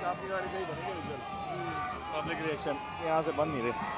आपकी गाड़ी में ही बनेंगे उज्जवल पब्लिक रिएक्शन यहाँ से बन नहीं रहे।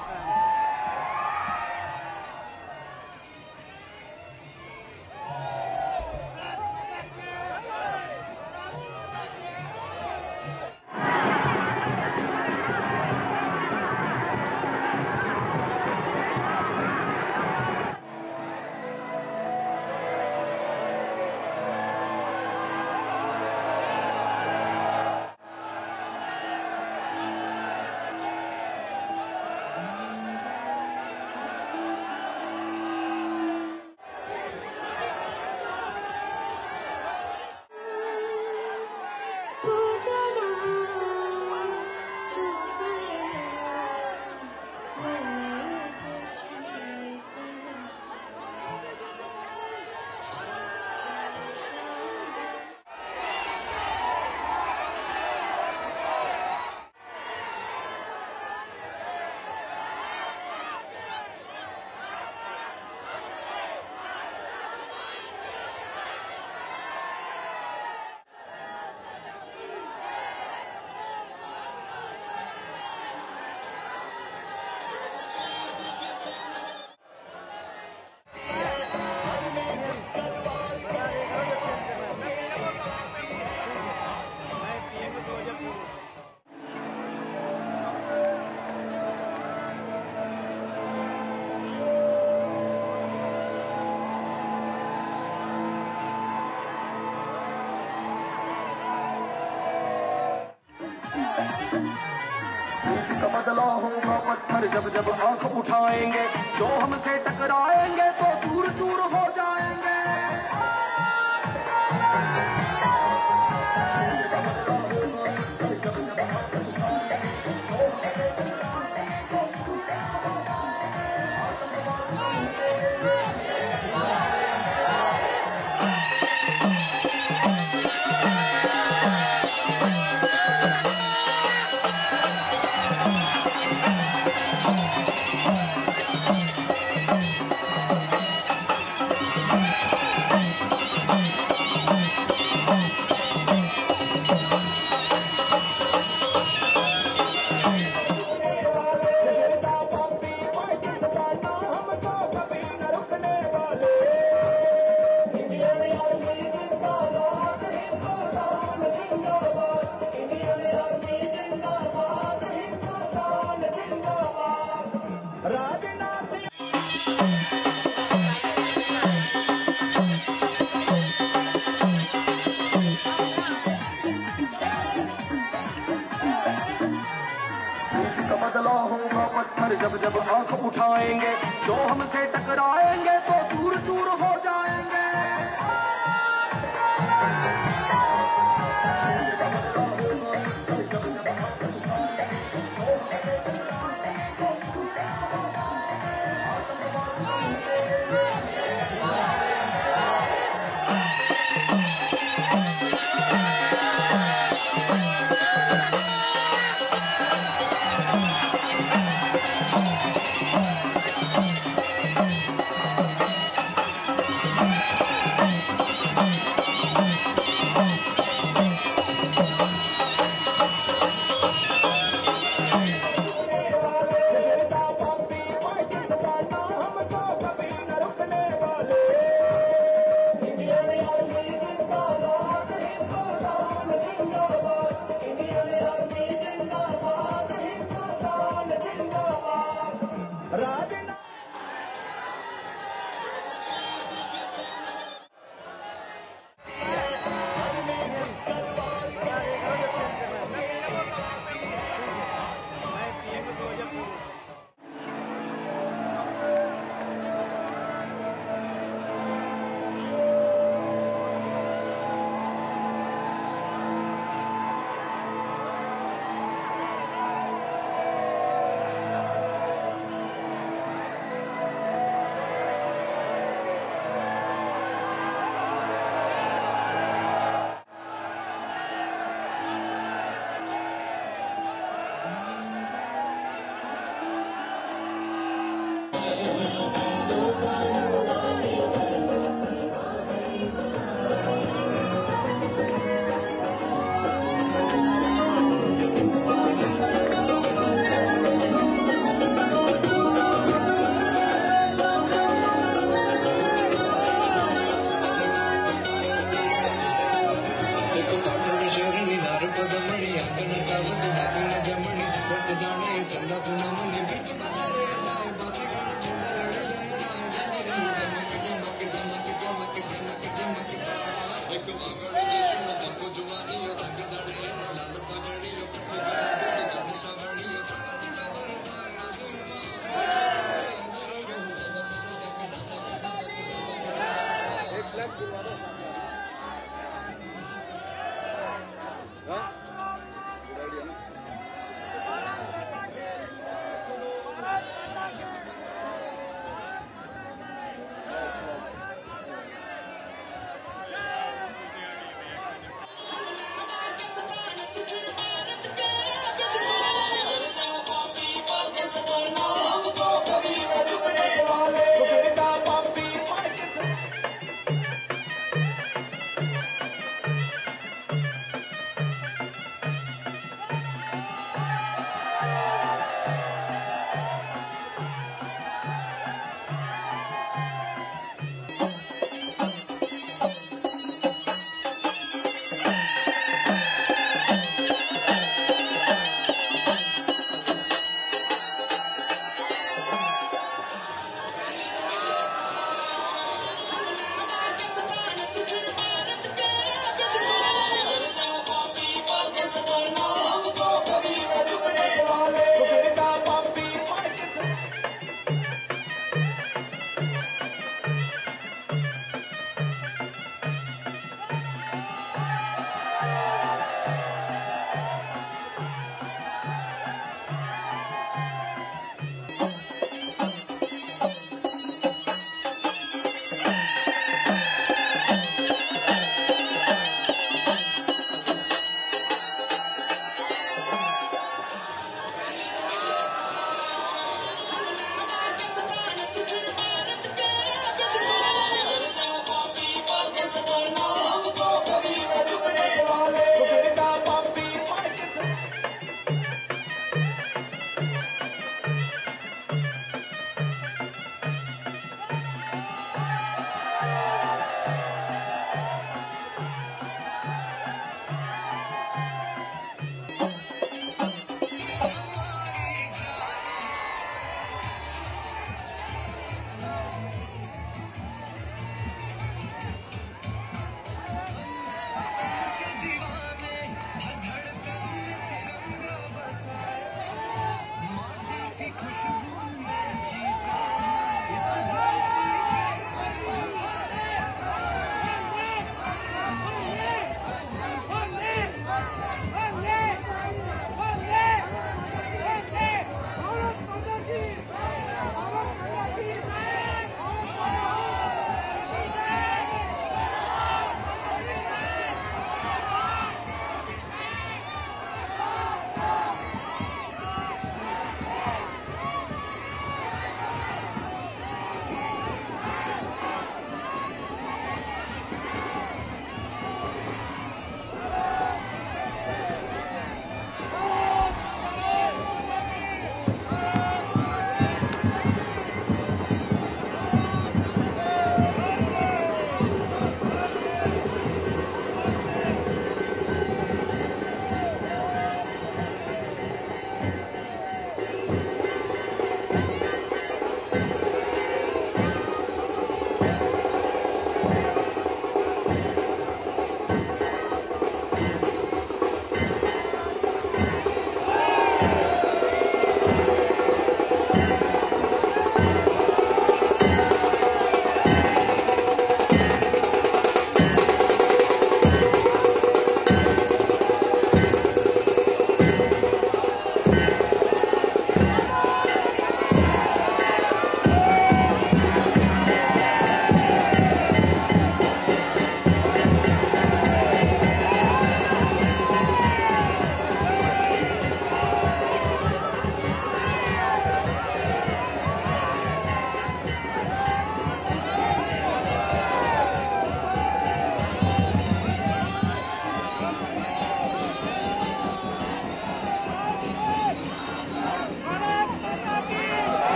बदला होगा पत्थर जब जब आंख उठाएंगे, जो हमसे टकराएंगे तो दूर दूर हो जाएंगे। बदला होगा पत्थर जब जब आंख उठाएंगे, जो हमसे टकराएंगे तो दूर दूर हो जाएंगे।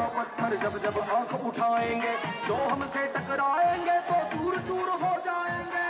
होगा पत्थर जब जब आंख उठाएंगे, जो हमसे टकराएंगे तो दूर दूर हो जाएंगे।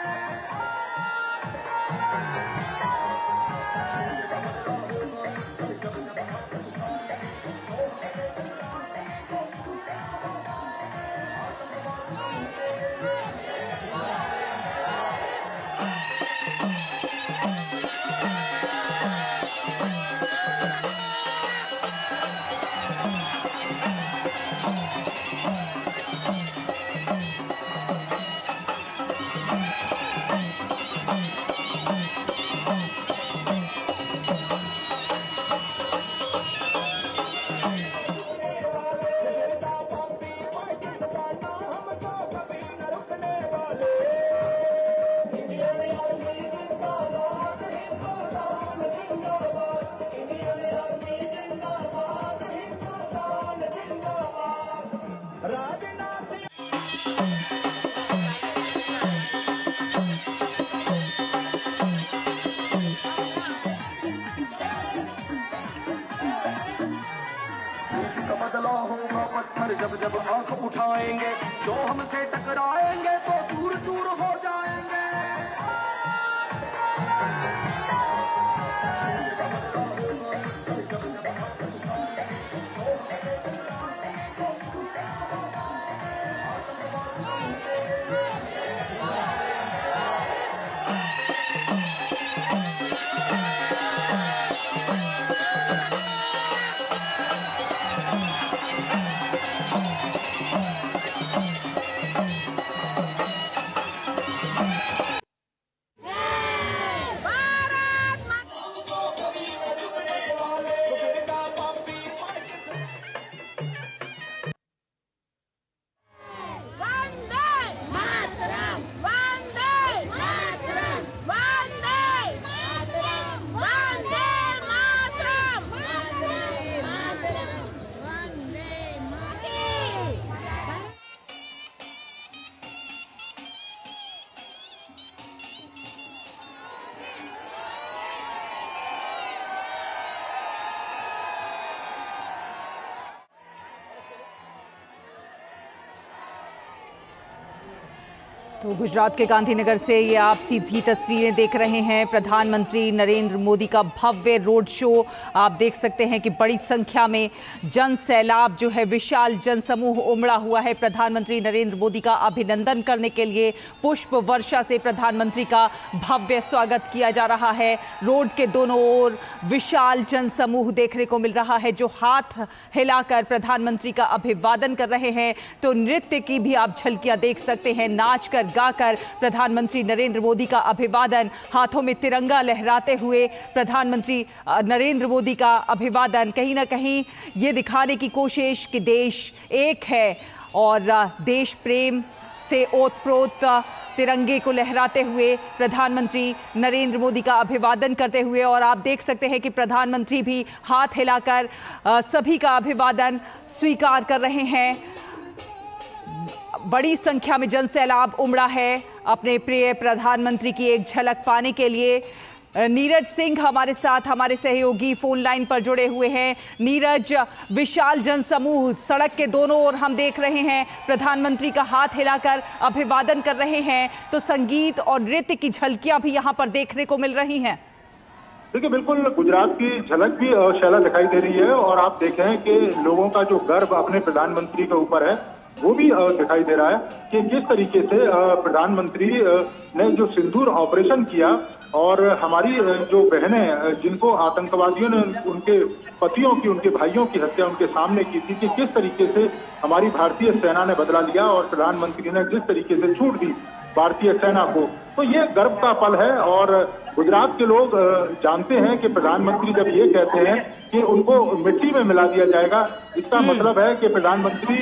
बदला होगा पत्थर जब जब आंख उठाएंगे, जो हमसे टकराएंगे तो दूर दूर हो जाएंगे। तो गुजरात के गांधीनगर से ये आप सीधी तस्वीरें देख रहे हैं। प्रधानमंत्री नरेंद्र मोदी का भव्य रोड शो आप देख सकते हैं कि बड़ी संख्या में जन सैलाब जो है, विशाल जनसमूह उमड़ा हुआ है। प्रधानमंत्री नरेंद्र मोदी का अभिनंदन करने के लिए पुष्प वर्षा से प्रधानमंत्री का भव्य स्वागत किया जा रहा है। रोड के दोनों ओर विशाल जनसमूह देखने को मिल रहा है जो हाथ हिलाकर प्रधानमंत्री का अभिवादन कर रहे हैं। तो नृत्य की भी आप झलकियां देख सकते हैं। नाच कर गाकर प्रधानमंत्री नरेंद्र मोदी का अभिवादन, हाथों में तिरंगा लहराते हुए प्रधानमंत्री नरेंद्र मोदी का अभिवादन, कहीं ना कहीं ये दिखाने की कोशिश कि देश एक है और देश प्रेम से ओतप्रोत तिरंगे को लहराते हुए प्रधानमंत्री नरेंद्र मोदी का अभिवादन करते हुए। और आप देख सकते हैं कि प्रधानमंत्री भी हाथ हिलाकर सभी का अभिवादन स्वीकार कर रहे हैं। बड़ी संख्या में जनसैलाब उमड़ा है अपने प्रिय प्रधानमंत्री की एक झलक पाने के लिए। नीरज सिंह हमारे साथ, हमारे सहयोगी फोन लाइन पर जुड़े हुए हैं। नीरज, विशाल जनसमूह सड़क के दोनों ओर हम देख रहे हैं, प्रधानमंत्री का हाथ हिलाकर अभिवादन कर रहे हैं। तो संगीत और नृत्य की झलकियां भी यहां पर देखने को मिल रही हैं। देखिए, बिल्कुल गुजरात की झलक भी शैला दिखाई दे रही है और आप देखें कि लोगों का जो गर्व अपने प्रधानमंत्री के ऊपर है वो भी दिखाई दे रहा है कि जिस तरीके से प्रधानमंत्री ने जो सिंदूर ऑपरेशन किया और हमारी जो बहनें जिनको आतंकवादियों ने उनके पतियों की, उनके भाइयों की हत्या उनके सामने की थी, कि किस तरीके से हमारी भारतीय सेना ने बदला लिया और प्रधानमंत्री ने जिस तरीके से छूट दी भारतीय सेना को, तो ये गर्व का पल है। और गुजरात के लोग जानते हैं कि प्रधानमंत्री जब ये कहते हैं कि उनको मिट्टी में मिला दिया जाएगा, इसका मतलब है कि प्रधानमंत्री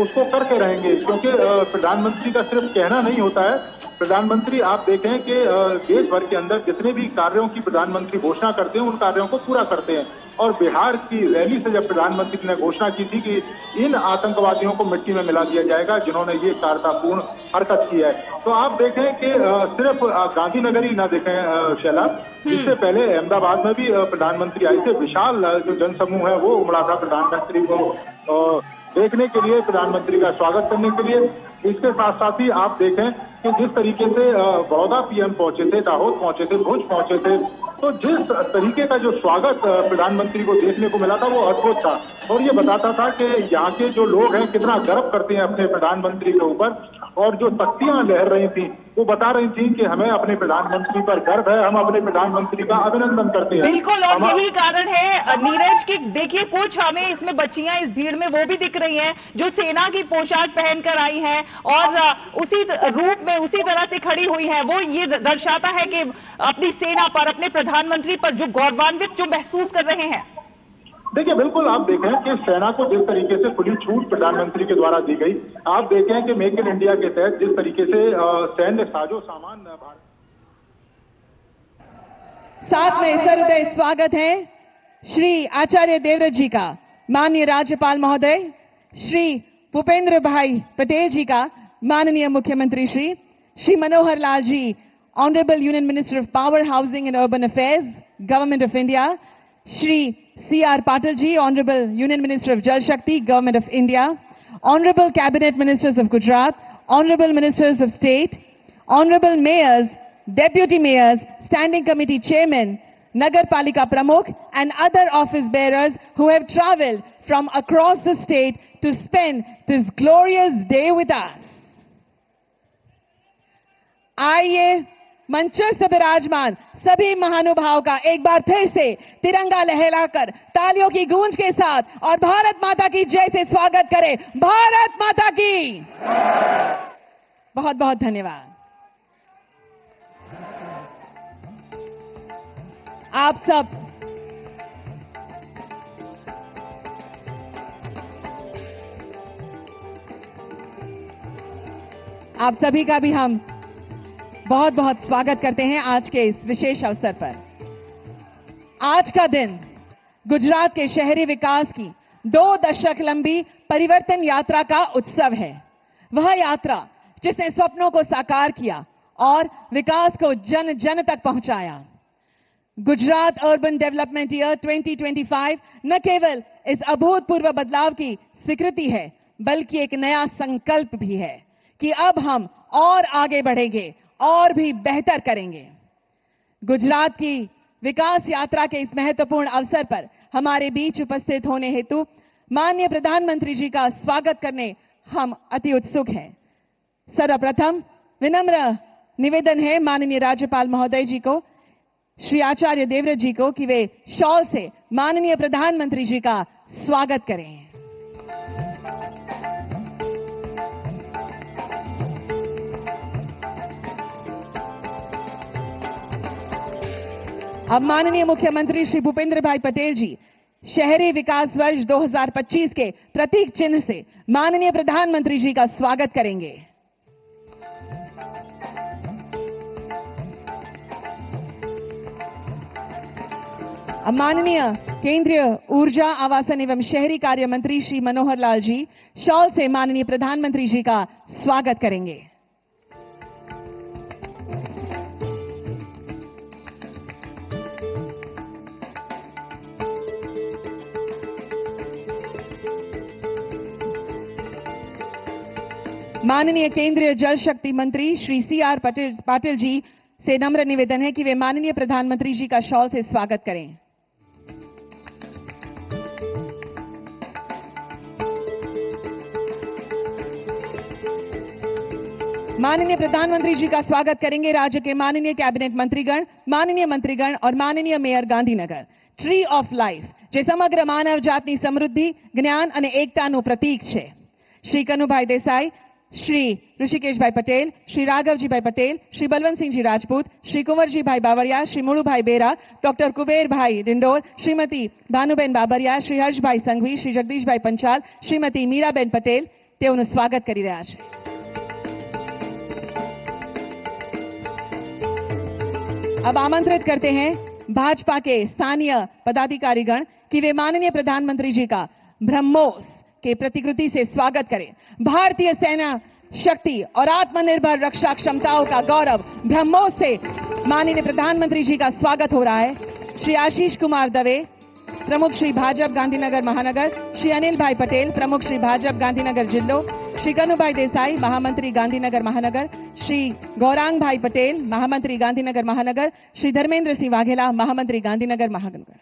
उसको करके रहेंगे, क्योंकि प्रधानमंत्री का सिर्फ कहना नहीं होता है। प्रधानमंत्री आप देखें कि देश भर के अंदर जितने भी कार्यों की प्रधानमंत्री घोषणा करते हैं उन कार्यों को पूरा करते हैं। और बिहार की रैली से जब प्रधानमंत्री ने घोषणा की थी कि इन आतंकवादियों को मिट्टी में मिला दिया जाएगा जिन्होंने ये कारतापूर्ण हरकत की है, तो आप देखें कि सिर्फ गांधीनगर ही ना देखें शैला, इससे पहले अहमदाबाद में भी प्रधानमंत्री आए थे। विशाल जो जनसमूह है वो उमड़ा था प्रधानमंत्री को देखने के लिए, प्रधानमंत्री का स्वागत करने के लिए। इसके साथ साथ ही आप देखें कि जिस तरीके से बड़ौदा पीएम पहुंचे थे, दाहोद पहुंचे थे, भुज पहुंचे थे, तो जिस तरीके का जो स्वागत प्रधानमंत्री को देखने को मिला था वो अद्भुत था और ये बताता था कि यहाँ के जो लोग हैं कितना गर्व करते हैं अपने प्रधानमंत्री के ऊपर। और जो तख्तियां लहर रही थी वो बता रही थी कि हमें अपने प्रधानमंत्री पर गर्व है, हम अपने प्रधानमंत्री का अभिनंदन करते हैं। बिल्कुल, और यही कारण है नीरज की देखिए कुछ हमें इसमें बच्चियां इस भीड़ में वो भी दिख रही हैं जो सेना की पोशाक पहनकर आई हैं और उसी रूप में उसी तरह से खड़ी हुई हैं। वो ये दर्शाता है कि अपनी सेना पर, अपने प्रधानमंत्री पर जो गौरवान्वित जो महसूस कर रहे हैं। देखिए, बिल्कुल आप देखें कि सेना को जिस तरीके से खुली छूट प्रधानमंत्री के द्वारा दी गई, आप देखें कि मेक इन इंडिया के तहत जिस तरीके से सैन्य साजो सामान साथ में सहृदय स्वागत है श्री आचार्य देवव्रत जी का, माननीय राज्यपाल महोदय, श्री भूपेंद्र भाई पटेल जी का, माननीय मुख्यमंत्री Shri Manohar Lal ji, honourable union minister of power, housing and urban affairs, government of India, Shri C.R. Patil ji, Honorable Union Minister of Jal Shakti, Government of India, Honorable Cabinet Ministers of Gujarat, Honorable Ministers of State, Honorable Mayors, Deputy Mayors, Standing Committee Chairmen, Nagar Palika Pramukh and other office bearers who have travelled from across the state to spend this glorious day with us. आइए मंचस्थ विराजमान सभी महानुभाव का एक बार फिर से तिरंगा लहराकर तालियों की गूंज के साथ और भारत माता की जय से स्वागत करें। भारत माता की बहुत बहुत धन्यवाद। आप सभी का भी हम बहुत बहुत स्वागत करते हैं आज के इस विशेष अवसर पर। आज का दिन गुजरात के शहरी विकास की 2 दशक लंबी परिवर्तन यात्रा का उत्सव है। वह यात्रा जिसने स्वप्नों को साकार किया और विकास को जन जन तक पहुंचाया। गुजरात अर्बन डेवलपमेंट ईयर 2025 न केवल इस अभूतपूर्व बदलाव की स्वीकृति है, बल्कि एक नया संकल्प भी है कि अब हम और आगे बढ़ेंगे और भी बेहतर करेंगे। गुजरात की विकास यात्रा के इस महत्वपूर्ण अवसर पर हमारे बीच उपस्थित होने हेतु माननीय प्रधानमंत्री जी का स्वागत करने हम अति उत्सुक हैं। सर्वप्रथम विनम्र निवेदन है माननीय राज्यपाल महोदय जी को, श्री आचार्य देवव्रत जी को, कि वे शॉल से माननीय प्रधानमंत्री जी का स्वागत करें। अब माननीय मुख्यमंत्री श्री भूपेंद्र भाई पटेल जी शहरी विकास वर्ष 2025 के प्रतीक चिन्ह से माननीय प्रधानमंत्री जी का स्वागत करेंगे। अब माननीय केंद्रीय ऊर्जा, आवासन एवं शहरी कार्य मंत्री श्री मनोहर लाल जी शॉल से माननीय प्रधानमंत्री जी का स्वागत करेंगे। माननीय केंद्रीय जल शक्ति मंत्री श्री C.R. पाटिल जी से नम्र निवेदन है कि वे माननीय प्रधानमंत्री जी का शॉल से स्वागत करें। माननीय प्रधानमंत्री जी का स्वागत करेंगे राज्य के माननीय कैबिनेट मंत्रीगण, माननीय मंत्रीगण और माननीय mayor Gandhinagar. Tree of life જે સમગ્ર માનવ જાતની સમૃદ્ધિ, જ્ઞાન અને એકતાનું પ્રતીક છે। શ્રી કનુભાઈ દેસાઈ, श्री ऋषिकेश पटेल, श्री राघव पटेल, श्री बलवंत सिंह जी राजपूत, श्री कुंवर जी भाई बाबरिया, श्री मुळू भाई बेरा, डॉक्टर कुबेर भाई डिंडोर, श्रीमती भानुबेन बाबरिया, श्री हर्ष भाई संघवी, श्री जगदीश भाई पंचाल, श्रीमती मीराबेन पटेल तेओનું स्वागत કરી રહ્યા છે। अब आमंत्रित करते हैं भाजपा के स्थानीय पदाधिकारीगण कि वे माननीय प्रधानमंत्री जी का ब्रह्मोस के प्रतिकृति से स्वागत करें। भारतीय सेना शक्ति और आत्मनिर्भर रक्षा क्षमताओं का गौरव ब्रह्मोस से माननीय प्रधानमंत्री जी का स्वागत हो रहा है। श्री आशीष कुमार दवे, प्रमुख श्री भाजप गांधीनगर महानगर, श्री अनिल भाई पटेल, प्रमुख श्री भाजप गांधीनगर जिल्लो, श्री कनुभाई देसाई, महामंत्री गांधीनगर महानगर, श्री गौरांग भाई पटेल, महामंत्री गांधीनगर महानगर, श्री धर्मेंद्र सिंह वाघेला, महामंत्री गांधीनगर महानगर।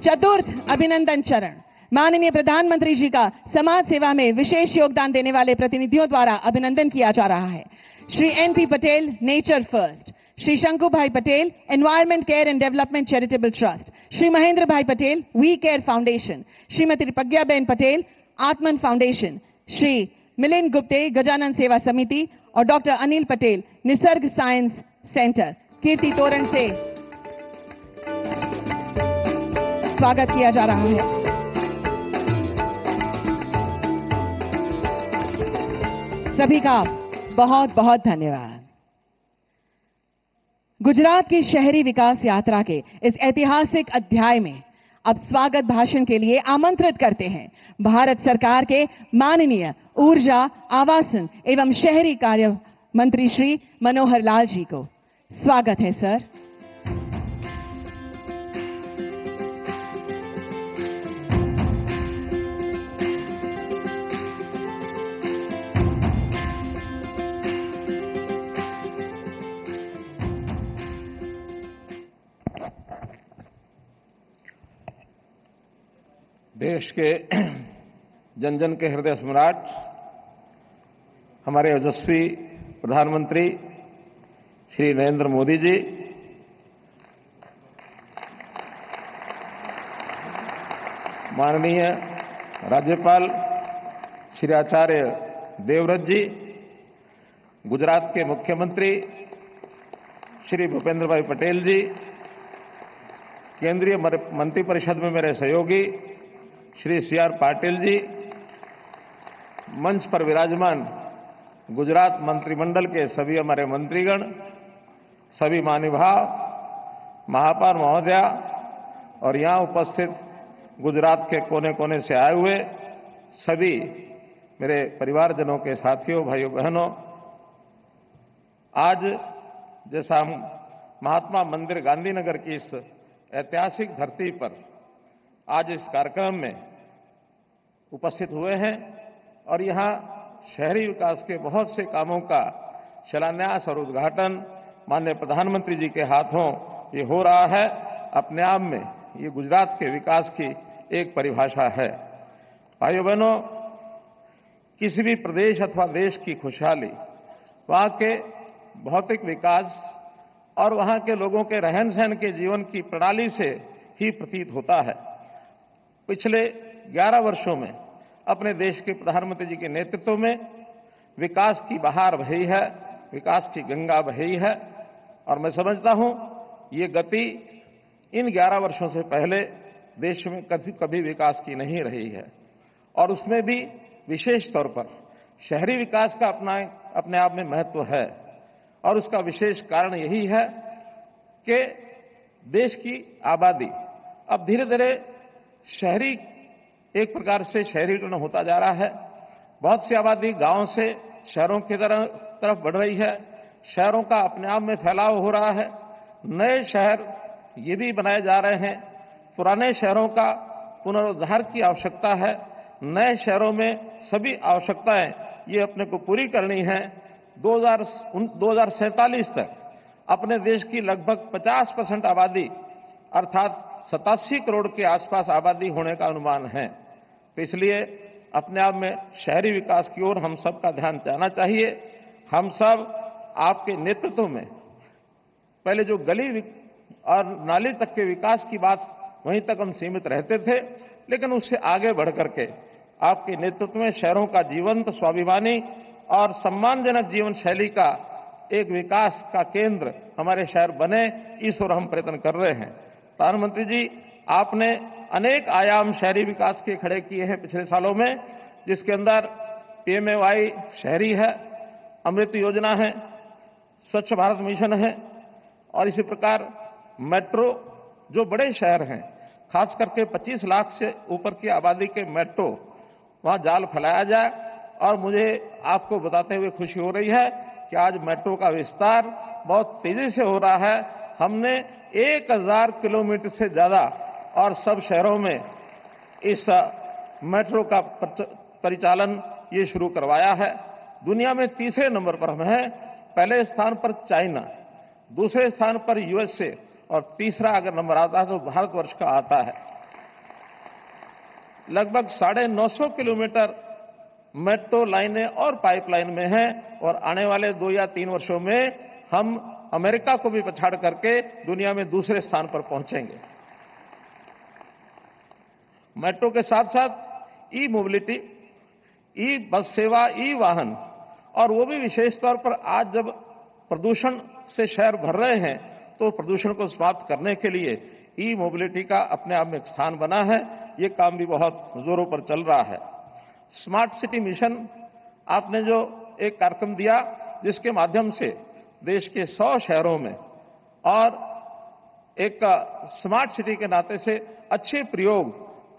चतुर्थ अभिनंदन चरण माननीय प्रधानमंत्री जी का समाज सेवा में विशेष योगदान देने वाले प्रतिनिधियों द्वारा अभिनंदन किया जा रहा है। Shri NP Patel, nature first, Shri Shanku Bhai Patel, environment care and development charitable trust, Shri Mahendra Bhai Patel, we care foundation, Shrimati Pragyaben Patel, Atman foundation, Shri Milind Gupte, Gajanan Seva Samiti और doctor Anil Patel, Nisarg science centre. Kirti Toran से स्वागत किया जा रहा है। सभी का बहुत बहुत धन्यवाद। गुजरात की शहरी विकास यात्रा के इस ऐतिहासिक अध्याय में अब स्वागत भाषण के लिए आमंत्रित करते हैं भारत सरकार के माननीय ऊर्जा, आवासन एवं शहरी कार्य मंत्री श्री मनोहर लाल जी को। स्वागत है सर। देश के जन जन के हृदय सम्राट हमारे यशस्वी प्रधानमंत्री श्री नरेंद्र मोदी जी, माननीय राज्यपाल श्री आचार्य देवव्रत जी, गुजरात के मुख्यमंत्री श्री भूपेंद्र भाई पटेल जी, केंद्रीय मंत्रिपरिषद में मेरे सहयोगी श्री सी.आर. पाटिल जी, मंच पर विराजमान गुजरात मंत्रिमंडल के सभी हमारे मंत्रीगण, सभी महानुभाव, महापौर महोदया और यहां उपस्थित गुजरात के कोने कोने से आए हुए सभी मेरे परिवारजनों के साथियों, भाइयों बहनों, आज जैसा हम महात्मा मंदिर गांधीनगर की इस ऐतिहासिक धरती पर आज इस कार्यक्रम में उपस्थित हुए हैं और यहां शहरी विकास के बहुत से कामों का शिलान्यास और उद्घाटन माननीय प्रधानमंत्री जी के हाथों ये हो रहा है, अपने आप में ये गुजरात के विकास की एक परिभाषा है। भाइयों बहनों, किसी भी प्रदेश अथवा देश की खुशहाली वहां के भौतिक विकास और वहां के लोगों के रहन सहन के जीवन की प्रणाली से ही प्रतीत होता है। पिछले 11 वर्षों में अपने देश के प्रधानमंत्री जी के नेतृत्व में विकास की बहार बही है, विकास की गंगा बही है और मैं समझता हूं ये गति इन 11 वर्षों से पहले देश में कभी विकास की नहीं रही है और उसमें भी विशेष तौर पर शहरी विकास का अपने आप में महत्व है और उसका विशेष कारण यही है कि देश की आबादी अब धीरे धीरे शहरी एक प्रकार से शहरीकरण होता जा रहा है। बहुत सी आबादी गांव से शहरों की तरफ बढ़ रही है, शहरों का अपने आप में फैलाव हो रहा है, नए शहर ये भी बनाए जा रहे हैं, पुराने शहरों का पुनरुद्धार की आवश्यकता है, नए शहरों में सभी आवश्यकताएं ये अपने को पूरी करनी है। 2047 तक अपने देश की लगभग 50% आबादी अर्थात 87 करोड़ के आसपास आबादी होने का अनुमान है। तो इसलिए अपने आप में शहरी विकास की ओर हम सब का ध्यान जाना चाहिए। हम सब आपके नेतृत्व में पहले जो गली और नाली तक के विकास की बात वहीं तक हम सीमित रहते थे, लेकिन उससे आगे बढ़ करके आपके नेतृत्व में शहरों का जीवंत, स्वाभिमानी और सम्मानजनक जीवन शैली का एक विकास का केंद्र हमारे शहर बने, इस ओर हम प्रयत्न कर रहे हैं। प्रधानमंत्री जी, आपने अनेक आयाम शहरी विकास के खड़े किए हैं पिछले सालों में, जिसके अंदर PMAY शहरी है, अमृत योजना है, स्वच्छ भारत मिशन है और इसी प्रकार मेट्रो, जो बड़े शहर हैं, खास करके 25 लाख से ऊपर की आबादी के मेट्रो, वहां जाल फैलाया जाए। और मुझे आपको बताते हुए खुशी हो रही है कि आज मेट्रो का विस्तार बहुत तेजी से हो रहा है। हमने 1000 किलोमीटर से ज्यादा और सब शहरों में इस मेट्रो का परिचालन ये शुरू करवाया है। दुनिया में तीसरे नंबर पर हम हैं। पहले स्थान पर चाइना, दूसरे स्थान पर यूएसए और तीसरा अगर नंबर आता है तो भारतवर्ष का आता है। लगभग 950 किलोमीटर मेट्रो लाइनें और पाइपलाइन में हैं और आने वाले 2 या 3 वर्षों में हम अमेरिका को भी पछाड़ करके दुनिया में दूसरे स्थान पर पहुंचेंगे। मेट्रो के साथ साथ ई मोबिलिटी, ई बस सेवा, ई वाहन, और वो भी विशेष तौर पर आज जब प्रदूषण से शहर भर रहे हैं तो प्रदूषण को समाप्त करने के लिए ई मोबिलिटी का अपने आप में एक स्थान बना है। ये काम भी बहुत जोरों पर चल रहा है। स्मार्ट सिटी मिशन आपने जो एक कार्यक्रम दिया जिसके माध्यम से देश के 100 शहरों में और एक स्मार्ट सिटी के नाते से अच्छे प्रयोग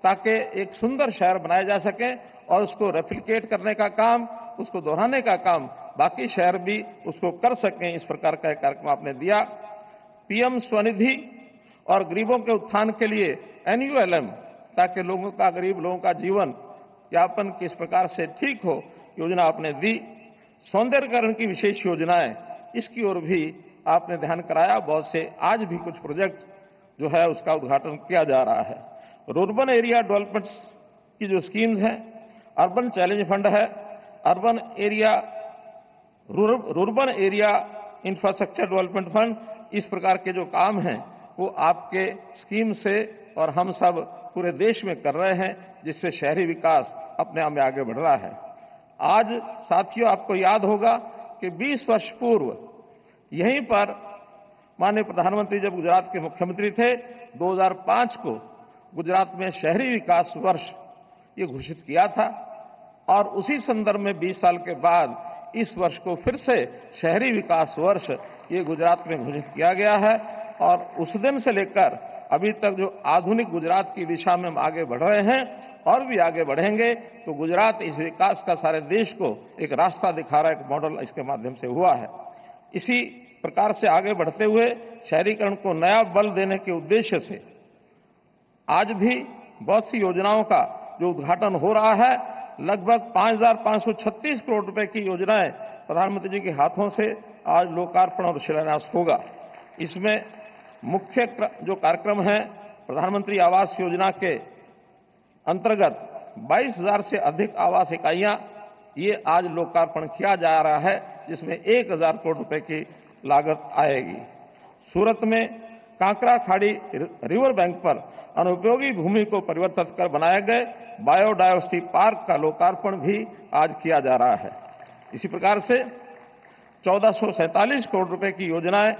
ताकि एक सुंदर शहर बनाया जा सके और उसको रेप्लिकेट करने का काम, उसको दोहराने का काम बाकी शहर भी उसको कर सकें, इस प्रकार का एक कार्यक्रम आपने दिया। पीएम स्वनिधि और गरीबों के उत्थान के लिए NULM, ताकि लोगों का, गरीब लोगों का जीवन यापन किस प्रकार से ठीक हो, योजना आपने दी। सौंदर्यीकरण की विशेष योजनाएं, इसकी ओर भी आपने ध्यान कराया। बहुत से आज भी कुछ प्रोजेक्ट जो है उसका उद्घाटन किया जा रहा है। रूरबन एरिया डेवलपमेंट की जो स्कीम्स हैं, अर्बन चैलेंज फंड है, urban area, rurban area infrastructure development fund, इस प्रकार के जो काम हैं वो आपके स्कीम से और हम सब पूरे देश में कर रहे हैं, जिससे शहरी विकास अपने आप में आगे बढ़ रहा है। आज साथियों, आपको याद होगा कि 20 वर्ष पूर्व यहीं पर माननीय प्रधानमंत्री जब गुजरात के मुख्यमंत्री थे, 2005 को गुजरात में शहरी विकास वर्ष ये घोषित किया था और उसी संदर्भ में 20 साल के बाद इस वर्ष को फिर से शहरी विकास वर्ष ये गुजरात में घोषित किया गया है। और उस दिन से लेकर अभी तक जो आधुनिक गुजरात की दिशा में हम आगे बढ़ रहे हैं और भी आगे बढ़ेंगे, तो गुजरात इस विकास का सारे देश को एक रास्ता दिखा रहा है, एक मॉडल इसके माध्यम से हुआ है। इसी प्रकार से आगे बढ़ते हुए शहरीकरण को नया बल देने के उद्देश्य से आज भी बहुत सी योजनाओं का जो उद्घाटन हो रहा है, लगभग 5,536 करोड़ रुपए की योजनाएं प्रधानमंत्री जी के हाथों से आज लोकार्पण और शिलान्यास होगा। इसमें मुख्य जो कार्यक्रम है, प्रधानमंत्री आवास योजना के अंतर्गत 22,000 से अधिक आवास इकाइयां ये आज लोकार्पण किया जा रहा है, जिसमें 1,000 करोड़ रुपए की लागत आएगी। सूरत में कांकरा खाड़ी रिवर बैंक पर अनुपयोगी भूमि को परिवर्तित कर बनाए गए बायोडायवर्सिटी पार्क का लोकार्पण भी आज किया जा रहा है। इसी प्रकार से 1447 करोड़ रुपए की योजनाएं,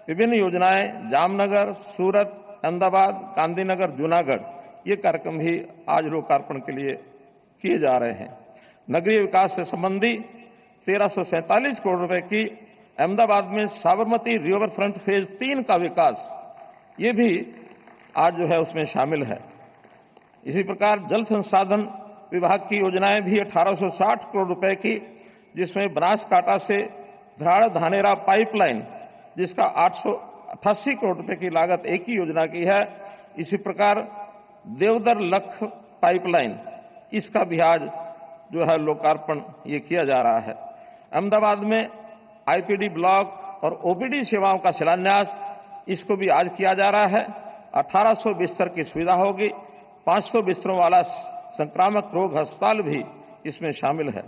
विभिन्न योजनाएं जामनगर, सूरत, अहमदाबाद, गांधीनगर, जूनागढ़, ये कार्यक्रम भी आज लोकार्पण के लिए किए जा रहे हैं। नगरीय विकास से संबंधी 1347 करोड़ रुपए की अहमदाबाद में साबरमती रिवर फ्रंट फेज 3 का विकास, ये भी आज जो है उसमें शामिल है। इसी प्रकार जल संसाधन विभाग की योजनाएं भी 1860 करोड़ रुपए की, जिसमें बनासकांठा से धाड़ धानेरा पाइपलाइन, जिसका 888 करोड़ रुपए की लागत एक ही योजना की है। इसी प्रकार देवदर लख पाइपलाइन, इसका भी आज जो है लोकार्पण ये किया जा रहा है। अहमदाबाद में आईपीडी ब्लॉक और ओपीडी सेवाओं का शिलान्यास, इसको भी आज किया जा रहा है। 1800 बिस्तर की सुविधा होगी। 500 बिस्तरों वाला संक्रामक रोग अस्पताल भी इसमें शामिल है।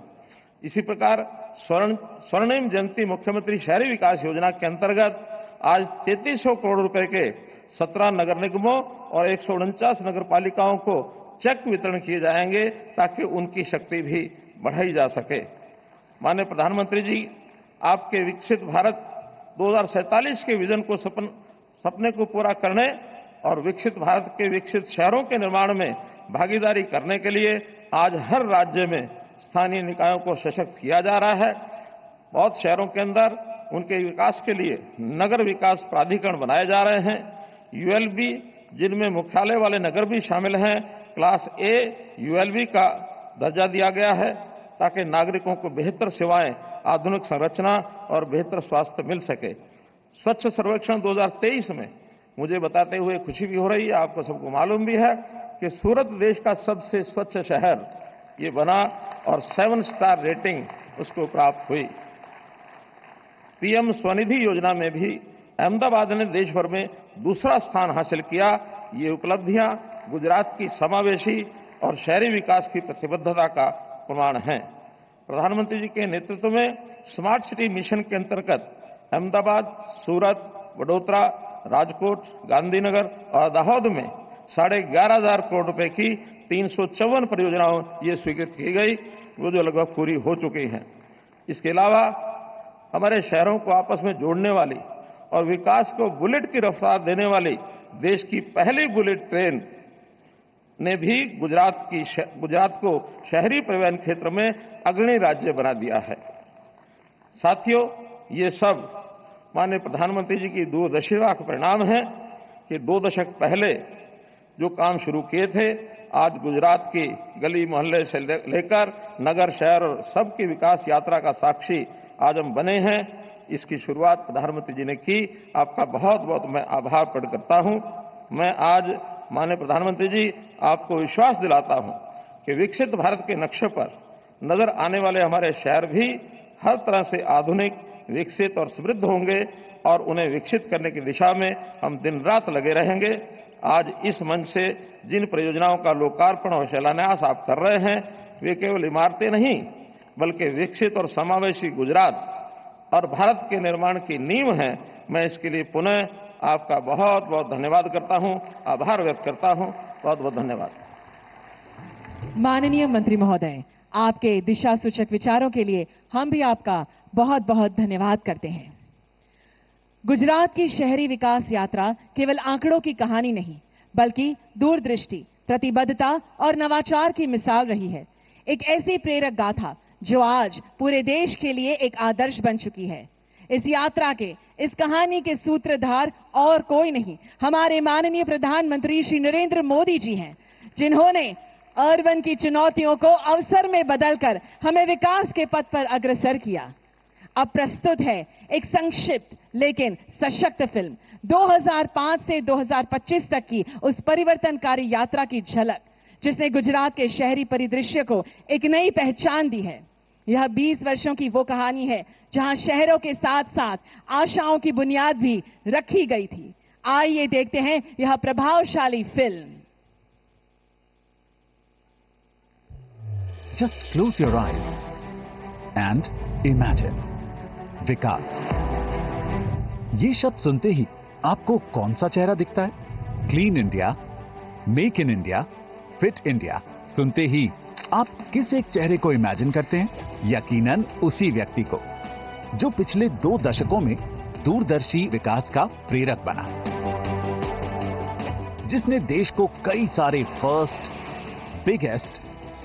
इसी प्रकार स्वर्णिम जयंती मुख्यमंत्री शहरी विकास योजना के अंतर्गत आज 3300 करोड़ रुपए के 17 नगर निगमों और 149 नगर पालिकाओं को चेक वितरण किए जाएंगे, ताकि उनकी शक्ति भी बढ़ाई जा सके। माननीय प्रधानमंत्री जी, आपके विकसित भारत 2047 के विजन को सपने को पूरा करने और विकसित भारत के विकसित शहरों के निर्माण में भागीदारी करने के लिए आज हर राज्य में स्थानीय निकायों को सशक्त किया जा रहा है। बहुत शहरों के अंदर उनके विकास के लिए नगर विकास प्राधिकरण बनाए जा रहे हैं। यूएलबी, जिनमें मुख्यालय वाले नगर भी शामिल हैं, क्लास ए यूएलबी का दर्जा दिया गया है, ताकि नागरिकों को बेहतर सेवाएं, आधुनिक संरचना और बेहतर स्वास्थ्य मिल सके। स्वच्छ सर्वेक्षण 2023 में मुझे बताते हुए खुशी भी हो रही है, आपको सबको मालूम भी है कि सूरत देश का सबसे स्वच्छ शहर ये बना और 7 स्टार रेटिंग उसको प्राप्त हुई। पीएम स्वनिधि योजना में भी अहमदाबाद ने देश भर में दूसरा स्थान हासिल किया। ये उपलब्धियां गुजरात की समावेशी और शहरी विकास की प्रतिबद्धता का प्रमाण हैं। प्रधानमंत्री जी के नेतृत्व में स्मार्ट सिटी मिशन के अंतर्गत अहमदाबाद, सूरत, वडोदरा, राजकोट, गांधीनगर और दाहोद में 11,500 करोड़ रुपए की 354 परियोजनाओं ये स्वीकृत की गई, वो जो लगभग पूरी हो चुकी हैं। इसके अलावा हमारे शहरों को आपस में जोड़ने वाली और विकास को बुलेट की रफ्तार देने वाली देश की पहली बुलेट ट्रेन ने भी गुजरात को शहरी परिवहन क्षेत्र में अग्रणी राज्य बना दिया है। साथियों, ये सब माननीय प्रधानमंत्री जी की दूरदर्शिता का परिणाम है कि 2 दशक पहले जो काम शुरू किए थे, आज गुजरात की गली मोहल्ले से लेकर नगर, शहर और सबकी विकास यात्रा का साक्षी आज हम बने हैं। इसकी शुरुआत प्रधानमंत्री जी ने की। आपका बहुत बहुत मैं आभार प्रकट करता हूं। मैं आज माननीय प्रधानमंत्री जी आपको विश्वास दिलाता हूं कि विकसित भारत के नक्शे पर नजर आने वाले हमारे शहर भी हर तरह से आधुनिक, विकसित और समृद्ध होंगे और उन्हें विकसित करने की दिशा में हम दिन रात लगे रहेंगे। आज इस मंच से जिन परियोजनाओं का लोकार्पण और शिलान्यास आप कर रहे हैं, वे केवल इमारतें नहीं बल्कि विकसित और समावेशी गुजरात और भारत के निर्माण की नींव हैं। मैं इसके लिए पुनः आपका बहुत बहुत धन्यवाद करता हूं, आभार व्यक्त करता हूं। बहुत बहुत धन्यवाद। माननीय मंत्री महोदय, आपके दिशा सूचक विचारों के लिए हम भी आपका बहुत बहुत धन्यवाद करते हैं। गुजरात की शहरी विकास यात्रा केवल आंकड़ों की कहानी नहीं बल्कि दूरदृष्टि, प्रतिबद्धता और नवाचार की मिसाल रही है। एक ऐसी प्रेरक गाथा जो आज पूरे देश के लिए एक आदर्श बन चुकी है। इस यात्रा के, इस कहानी के सूत्रधार और कोई नहीं, हमारे माननीय प्रधानमंत्री श्री नरेंद्र मोदी जी हैं, जिन्होंने अर्बन की चुनौतियों को अवसर में बदलकर हमें विकास के पथ पर अग्रसर किया। अब प्रस्तुत है एक संक्षिप्त लेकिन सशक्त फिल्म 2005 से 2025 तक की उस परिवर्तनकारी यात्रा की झलक, जिसने गुजरात के शहरी परिदृश्य को एक नई पहचान दी है। यह 20 वर्षों की वो कहानी है जहां शहरों के साथ साथ आशाओं की बुनियाद भी रखी गई थी। आइए देखते हैं यह प्रभावशाली film. Just close your eyes and imagine. विकास, ये शब्द सुनते ही आपको कौन सा चेहरा दिखता है? Clean India, make in India, fit India सुनते ही आप किस एक चेहरे को इमेजिन करते हैं? यकीनन उसी व्यक्ति को जो पिछले 2 दशकों में दूरदर्शी विकास का प्रेरक बना, जिसने देश को कई सारे फर्स्ट, बिगेस्ट,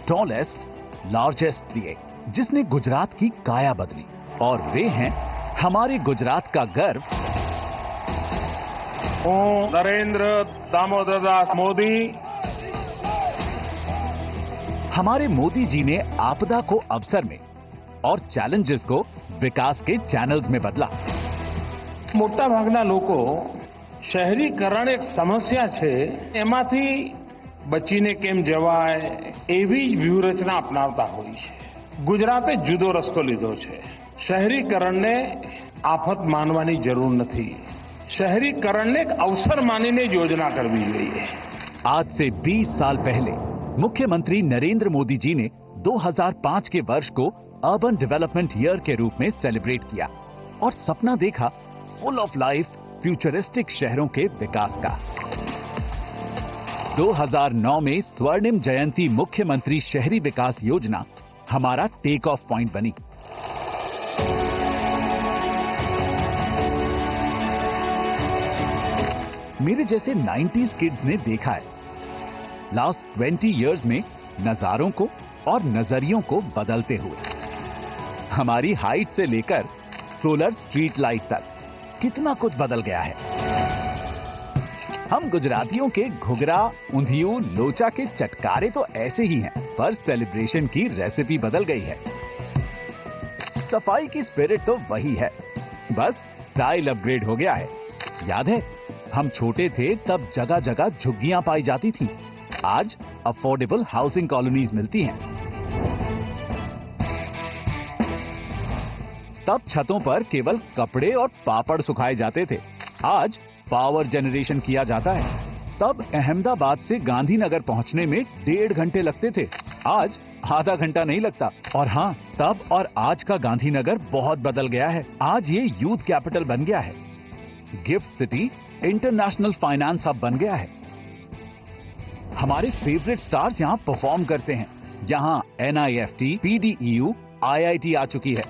टॉलेस्ट, लार्जेस्ट दिए, जिसने गुजरात की काया बदली। और वे हैं हमारे गुजरात का गर्व, नरेंद्र दामोदर दास मोदी। हमारे मोदी जी ने आपदा को अवसर में और चैलेंजेस को विकास के चैनल्स में बदला। મોટા ભાગના લોકો શહેરીકરણ એક સમસ્યા છે, એમાંથી બચીને કેમ જવાય એવી જ વ્યૂહરચના અપનાવતા હોય છે। ગુજરાતે જુદો રસ્તો લીધો છે। શહેરીકરણને આફત માનવાની જરૂર નથી, શહેરીકરણને એક અવસર માનીને જ યોજના કરવી જોઈએ। आज से 20 साल पहले मुख्यमंत्री नरेंद्र मोदी जी ने 2005 के वर्ष को अर्बन डेवलपमेंट ईयर के रूप में सेलिब्रेट किया और सपना देखा फुल ऑफ लाइफ फ्यूचरिस्टिक शहरों के विकास का। 2009 में स्वर्णिम जयंती मुख्यमंत्री शहरी विकास योजना हमारा टेक ऑफ पॉइंट बनी। मेरे जैसे 90s किड्स ने देखा है लास्ट 20 इयर्स में नजारों को और नजरियों को बदलते हुए। हमारी हाइट से लेकर सोलर स्ट्रीट लाइट तक कितना कुछ बदल गया है। हम गुजरातियों के घुघरा, ऊंधियू, लोचा के चटकारे तो ऐसे ही हैं, पर सेलिब्रेशन की रेसिपी बदल गई है। सफाई की स्पिरिट तो वही है, बस स्टाइल अपग्रेड हो गया है। याद है हम छोटे थे तब जगह जगह झुग्गियां पाई जाती थी। आज अफोर्डेबल हाउसिंग कॉलोनीज मिलती हैं। तब छतों पर केवल कपड़े और पापड़ सुखाए जाते थे। आज पावर जनरेशन किया जाता है। तब अहमदाबाद से गांधीनगर पहुंचने में 1.5 घंटे लगते थे। आज आधा घंटा नहीं लगता। और हाँ, तब और आज का गांधीनगर बहुत बदल गया है। आज ये यूथ कैपिटल बन गया है। Gift city international finance hub बन गया है। हमारे फेवरेट स्टार्स यहाँ परफॉर्म करते हैं। यहाँ NIFT, PDEU, IIT आ चुकी है।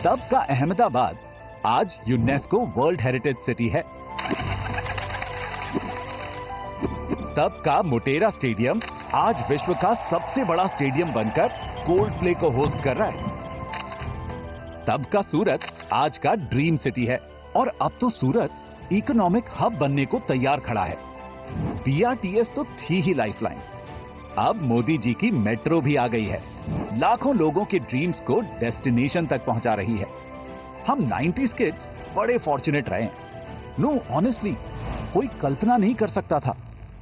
तब का अहमदाबाद आज यूनेस्को वर्ल्ड हेरिटेज सिटी है। तब का मोटेरा स्टेडियम आज विश्व का सबसे बड़ा स्टेडियम बनकर कोल्ड प्ले को होस्ट कर रहा है। तब का सूरत आज का ड्रीम सिटी है और अब तो सूरत इकोनॉमिक हब बनने को तैयार खड़ा है। BRTS तो थी ही लाइफलाइन। अब मोदी जी की मेट्रो भी आ गई है। लाखों लोगों के ड्रीम्स को डेस्टिनेशन तक पहुंचा रही है। हम 90s किड्स बड़े फॉर्चुनेट रहे हैं। नो, ऑनेस्टली कोई कल्पना नहीं कर सकता था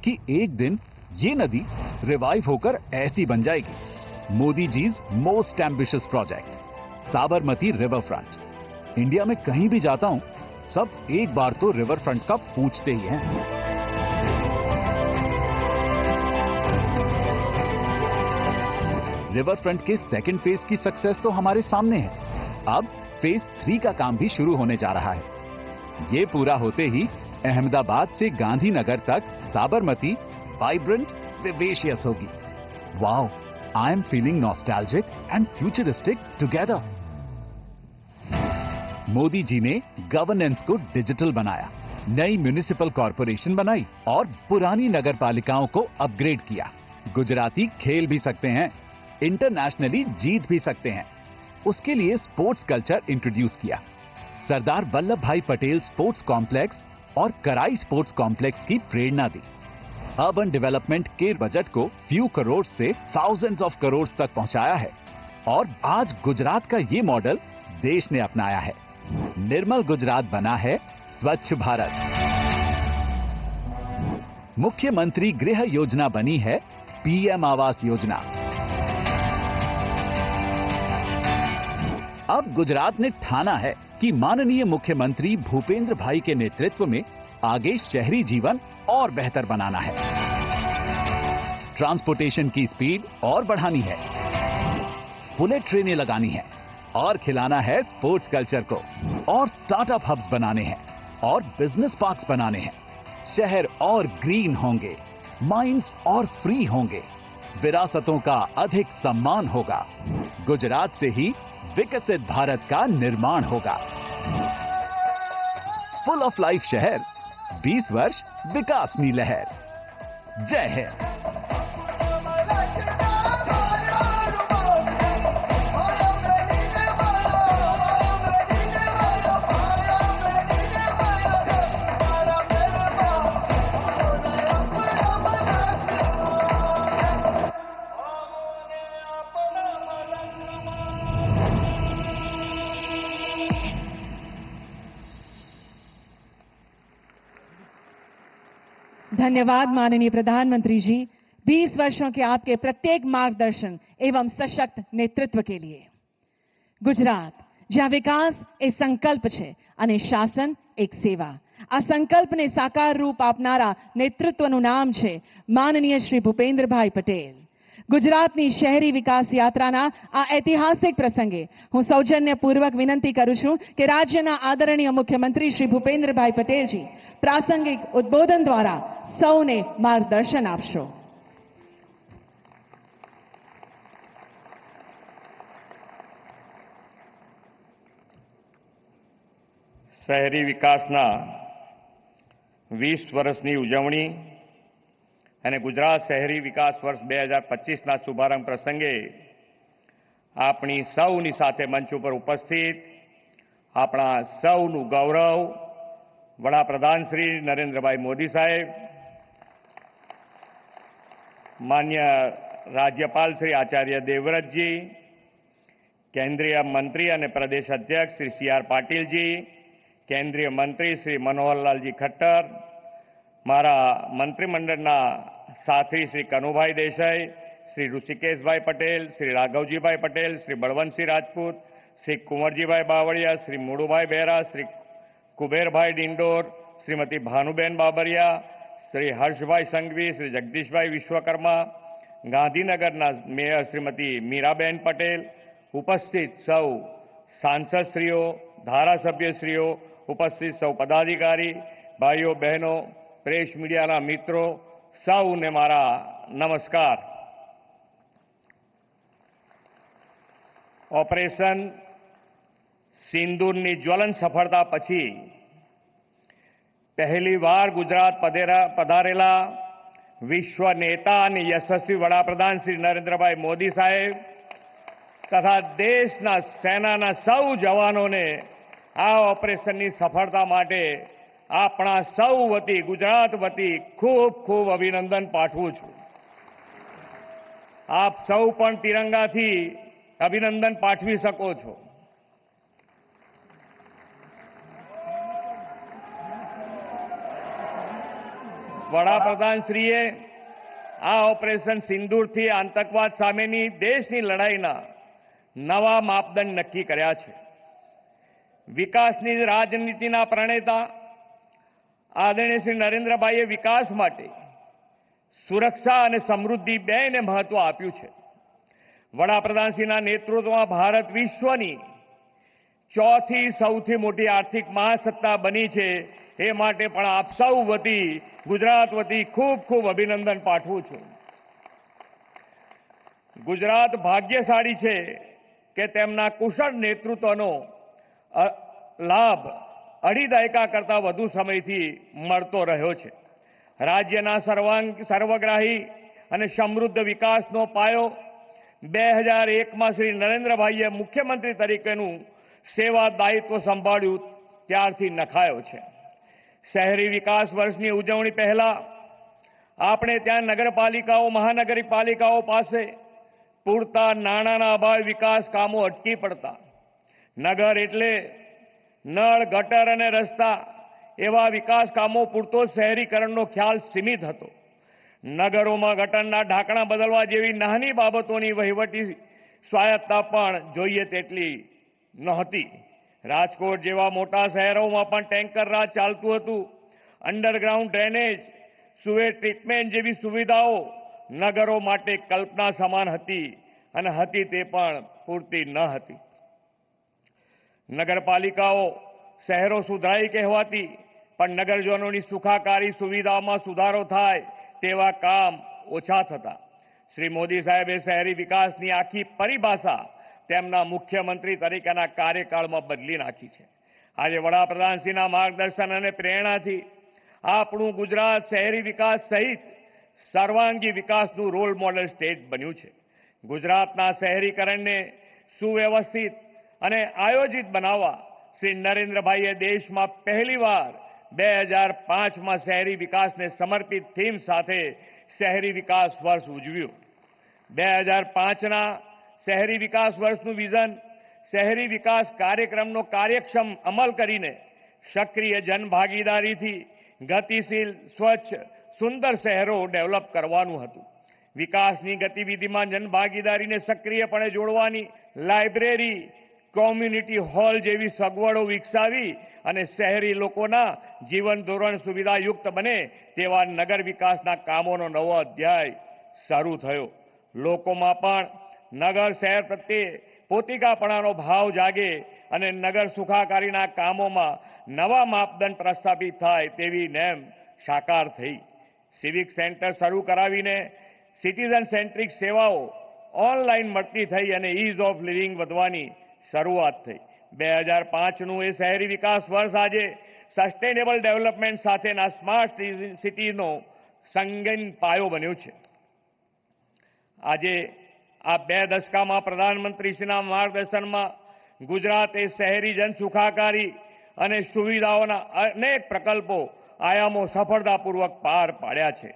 कि एक दिन ये नदी रिवाइव होकर ऐसी बन जाएगी। Modi ji's most ambitious project, Sabarmati river front. India में कहीं भी जाता हूं, सब एक बार तो रिवर फ्रंट का पूछते ही हैं। रिवर फ्रंट के सेकंड फेज की सक्सेस तो हमारे सामने है। अब फेज 3 का काम भी शुरू होने जा रहा है। ये पूरा होते ही अहमदाबाद से गांधीनगर तक साबरमती वाइब्रेंट, विवेशियस होगी। Wow, I am feeling nostalgic and futuristic together. Modi ji ने गवर्नेंस को डिजिटल बनाया, नई म्युनिसिपल कॉरपोरेशन बनाई और पुरानी नगर पालिकाओं को अपग्रेड किया। गुजराती खेल भी सकते हैं, इंटरनेशनली जीत भी सकते हैं। उसके लिए स्पोर्ट्स कल्चर इंट्रोड्यूस किया। सरदार वल्लभ भाई पटेल स्पोर्ट्स कॉम्प्लेक्स और कराई स्पोर्ट्स कॉम्प्लेक्स की प्रेरणा दी। अर्बन डेवलपमेंट के बजट को फ्यू करोड़ से थाउजेंड्स ऑफ करोड़ तक पहुंचाया है और आज गुजरात का ये मॉडल देश ने अपनाया है। निर्मल गुजरात बना है स्वच्छ भारत। मुख्यमंत्री गृह योजना बनी है PM आवास योजना। अब गुजरात ने ठाना है कि माननीय मुख्यमंत्री भूपेंद्र भाई के नेतृत्व में आगे शहरी जीवन और बेहतर बनाना है। ट्रांसपोर्टेशन की स्पीड और बढ़ानी है, बुलेट ट्रेनें लगानी है और खिलाना है स्पोर्ट्स कल्चर को, और स्टार्टअप हब्स बनाने हैं और बिजनेस पार्क्स बनाने हैं। शहर और ग्रीन होंगे, माइंड्स और फ्री होंगे, विरासतों का अधिक सम्मान होगा। गुजरात से ही विकसित भारत का निर्माण होगा। फुल ऑफ लाइफ शहर, 20 वर्ष विकासनी लहर। जय हिंद। धन्यवाद माननीय प्रधानमंत्री जी, 20 वर्षों के आपके प्रत्येक मार्गदर्शन एवं सशक्त नेतृत्व के लिए। ગુજરાત, જ્યાં વિકાસ એ સંકલ્પ છે અને શાસન એક સેવા, આ સંકલ્પને સાકાર રૂપ આપનારા નેતૃત્વનું નામ છે માનનીય શ્રી ભૂપેન્દ્રભાઈ પટેલ। ગુજરાતની શહેરી વિકાસ યાત્રાના આ ઐતિહાસિક પ્રસંગે હું સૌજન્યપૂર્વક વિનંતી કરું છું કે રાજ્યના આદરણીય મુખ્યમંત્રી શ્રી ભૂપેન્દ્રભાઈ પટેલજી પ્રાસંગિક ઉદ્બોધન દ્વારા સૌને માર્ગદર્શન આપશો। શહેરી વિકાસના 20 વર્ષની ઉજવણી અને ગુજરાત શહેરી વિકાસ વર્ષ 2025ના શુભારંભ પ્રસંગે આપણી સૌની સાથે મંચ ઉપર ઉપસ્થિત આપણા સૌનું ગૌરવ વડાપ્રધાન શ્રી નરેન્દ્રભાઈ મોદી સાહેબ, માન્ય રાજ્યપાલ શ્રી આચાર્ય દેવવ્રતજી, કેન્દ્રીય મંત્રી અને પ્રદેશ અધ્યક્ષ શ્રી CR પાટીલજી, કેન્દ્રીય મંત્રી શ્રી મનોહરલાલજી ખટ્ટર, મારા મંત્રીમંડળના સાથી શ્રી કનુભાઈ દેસાઈ, શ્રી ઋષિકેશભાઈ પટેલ, શ્રી રાઘવજીભાઈ પટેલ, શ્રી બળવંતસિંહ રાજપૂત, શ્રી કુંવરજીભાઈ બાવળિયા, શ્રી મુળુભાઈ બેરા, શ્રી કુબેરભાઈ ડિંડોર, શ્રીમતી ભાનુબેન બાબરિયા, શ્રી હર્ષભાઈ સંઘવી, શ્રી જગદીશભાઈ વિશ્વકર્મા, ગાંધીનગરના મેયર શ્રીમતી મીરાબેન પટેલ, ઉપસ્થિત સૌ સાંસદશ્રીઓ, ધારાસભ્યશ્રીઓ, ઉપસ્થિત સૌ પદાધિકારી, ભાઈઓ બહેનો, પ્રેસ મીડિયાના મિત્રો, સૌને મારા નમસ્કાર. ઓપરેશન સિંદૂરની જ્વલંત સફળતા પછી પહેલીવાર ગુજરાત પધારેલા વિશ્વ નેતા અને યશસ્વી વડાપ્રધાન શ્રી નરેન્દ્રભાઈ મોદી સાહેબ તથા દેશના સેનાના સૌ જવાનોને આ ઓપરેશનની સફળતા માટે આપણા સૌ વતી ગુજરાત વતી ખૂબ ખૂબ અભિનંદન પાઠવું છું. આપ સૌ પણ તિરંગાથી અભિનંદન પાઠવી શકો છો. વડાપ્રધાનશ્રીએ આ ઓપરેશન સિંદૂરથી આતંકવાદ સામેની દેશની લડાઈના નવા માપદંડ નક્કી કર્યા છે. વિકાસની રાજનીતિના પ્રણેતા આદરણીય શ્રી નરેન્દ્રભાઈએ વિકાસ માટે સુરક્ષા અને સમૃદ્ધિ બેયને મહત્વ આપ્યું છે. વડાપ્રધાનશ્રીના નેતૃત્વમાં ભારત વિશ્વની ચોથી સૌથી મોટી આર્થિક મહાસત્તા બની છે. એ માટે પણ આપ સૌ વતી ગુજરાત વતી ખૂબ ખૂબ અભિનંદન પાઠવું છું. ગુજરાત ભાગ્યશાળી છે કે તેમના કુશળ નેતૃત્વનો લાભ અઢી દાયકા કરતા વધુ સમયથી મળતો રહ્યો છે. રાજ્યના સર્વગ્રાહી અને સમૃદ્ધ વિકાસનો પાયો 2001માં શ્રી નરેન્દ્રભાઈએ મુખ્યમંત્રી તરીકેનું સેવા દાયિત્વ સંભાળ્યું ત્યારથી નખાયો છે. શહેરી વિકાસ વર્ષની ઉજવણી પહેલા આપણે ત્યાં નગરપાલિકાઓ મહાનગરપાલિકાઓ પાસે પૂરતા નાણાંના અભાવે વિકાસ કામો અટકી પડતા. નગર એટલે નળ, ગટર અને રસ્તા એવા વિકાસ કામો પૂરતો શહેરીકરણનો ખ્યાલ સીમિત હતો. નગરોમાં ગટરના ઢાંકણા બદલવા જેવી નાની બાબતોની વહીવટી સ્વાયત્તતા પણ જોઈએ તેટલી નહોતી. રાજકોટ જેવા મોટા શહેરોમાં પણ ટેન્કર રાજ ચાલતું હતું. અંડરગ્રાઉન્ડ ડ્રેનેજ, સુએજ ટ્રીટમેન્ટ જેવી સુવિધાઓ નગરો માટે કલ્પના સમાન હતી અને હતી તે પણ પૂરતી ન હતી. નગરપાલિકાઓ શહેરો સુધરાઈ કહેવાતી પણ નગરજનોની સુખાકારી સુવિધામાં સુધારો થાય તેવા કામ ઓછા થતા. શ્રી મોદી સાહેબે શહેરી વિકાસની આખી પરિભાષા તેમના મુખ્યમંત્રી તરીકેના કાર્યકાળમાં બદલી નાખી છે. આજે વડાપ્રધાનશ્રીના માર્ગદર્શન અને પ્રેરણાથી આપણું ગુજરાત શહેરી વિકાસ સહિત સર્વાંગી વિકાસનું રોલ મોડેલ સ્ટેટ બન્યું છે. ગુજરાતના શહેરીકરણને સુવ્યવસ્થિત અને આયોજિત બનાવવા શ્રી નરેન્દ્રભાઈએ દેશમાં પહેલીવાર 2005માં શહેરી વિકાસને સમર્પિત થીમ સાથે શહેરી વિકાસ વર્ષ ઉજવ્યું. 2005ના શહેરી વિકાસ વર્ષનું વિઝન શહેરી વિકાસ કાર્યક્રમનો કાર્યક્ષમ અમલ કરીને સક્રિય જનભાગીદારીથી ગતિશીલ, સ્વચ્છ, સુંદર શહેરો ડેવલપ કરવાનું હતું. વિકાસની ગતિવિધિમાં જનભાગીદારીને સક્રિયપણે જોડવાની લાઇબ્રેરી, કોમ્યુનિટી હોલ જેવી સગવડો વિકસાવી અને શહેરી લોકોના જીવન ધોરણ સુવિધાયુક્ત બને તેવા નગર વિકાસના કામોનો નવો અધ્યાય શરૂ થયો. લોકોમાં પણ નગર શહેર પ્રત્યે પોતિકાપણાનો ભાવ જાગે અને નગર સુખાકારીના કામોમાં નવા માપદંડ પ્રસ્થાપિત થાય તેવી નેમ સાકાર થઈ. સિવિક સેન્ટર શરૂ કરાવીને સિટીઝન સેન્ટ્રિક સેવાઓ ઓનલાઈન મળતી થઈ અને ઇઝ ઓફ લિવિંગ વધવાની શરૂઆત થઈ. 2005નું એ શહેરી વિકાસ વર્ષ આજે સસ્ટેનેબલ ડેવલપમેન્ટ સાથેના સ્માર્ટ સિટીનો સંગીન પાયો બન્યો છે. આજે આ 2 દશકામાં પ્રધાનમંત્રીશ્રીના માર્ગદર્શનમાં ગુજરાતે શહેરી જન સુખાકારી અને સુવિધાઓના અનેક પ્રકલ્પો આયામો સફળતાપૂર્વક પાર પાડ્યા છે.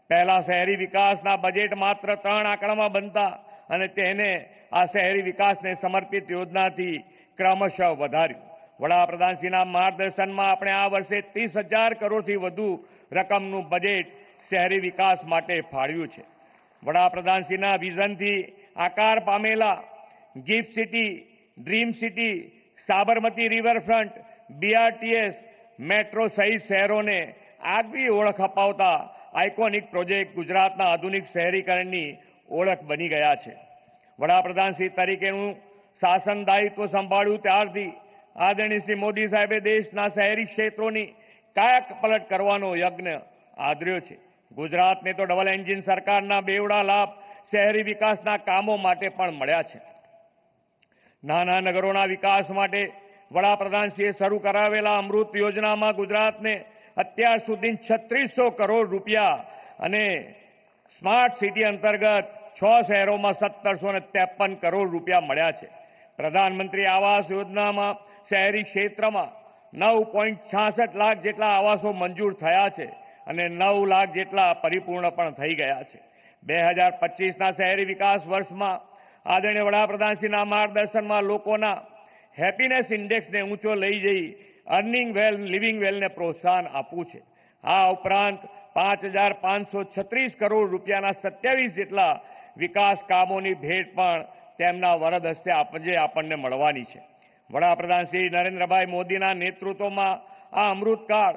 પહેલા શહેરી વિકાસના બજેટ માત્ર 3 આંકડામાં બનતા અને તેને આ શહેરી વિકાસને સમર્પિત યોજનાથી ક્રમશઃ વધાર્યું. વડાપ્રધાનશ્રીના માર્ગદર્શનમાં આપણે આ વર્ષે 30,000 કરોડથી વધુ રકમનું બજેટ શહેરી વિકાસ માટે ફાળવ્યું છે. વડાપ્રધાનશ્રીના વિઝનથી આકાર પામેલા gift city, dream city, Sabarmati riverfront, BRTS, metro સહિત શહેરોને આગવી ઓળખ અપાવતા આઇકોનિક પ્રોજેક્ટ ગુજરાતના આધુનિક શહેરીકરણની ઓળખ બની ગયા છે. વડાપ્રધાનશ્રી તરીકેનું શાસન દાયિત્વ સંભાળ્યું ત્યારથી આદરણીય શ્રી મોદી સાહેબે દેશના શહેરી ક્ષેત્રોની કાયાપલટ કરવાનો યજ્ઞ આદર્યો છે. ગુજરાતને તો ડબલ એન્જિન સરકારના બેવડા લાભ શહેરી વિકાસના કામો માટે પણ મળ્યા છે. નાના નગરોના વિકાસ માટે વડાપ્રધાનશ્રીએ શરૂ કરાવેલા અમૃત યોજનામાં ગુજરાતને અત્યાર સુધી 3600 કરોડ રૂપિયા અને સ્માર્ટ સિટી અંતર્ગત 6 શહેરોમાં 1753 કરોડ રૂપિયા મળ્યા છે. પ્રધાનમંત્રી આવાસ યોજનામાં શહેરી ક્ષેત્રમાં 9.66 લાખ જેટલા આવાસો મંજૂર થયા છે અને 9 લાખ જેટલા પરિપૂર્ણ પણ થઈ ગયા છે. 2025ના શહેરી વિકાસ વર્ષમાં આદરણીય વડાપ્રધાનશ્રીના માર્ગદર્શનમાં લોકોના હેપીનેસ ઇન્ડેક્સને ઊંચો લઈ જઈ અર્નિંગ વેલ, લિવિંગ વેલને પ્રોત્સાહન આપવું છે. આ ઉપરાંત 5,536 કરોડ રૂપિયાના 27 જેટલા વિકાસ કામોની ભેટ પણ તેમના વરદ હસ્તે આપણને મળવાની છે. વડાપ્રધાન શ્રી નરેન્દ્રભાઈ મોદીના નેતૃત્વમાં આ અમૃતકાળ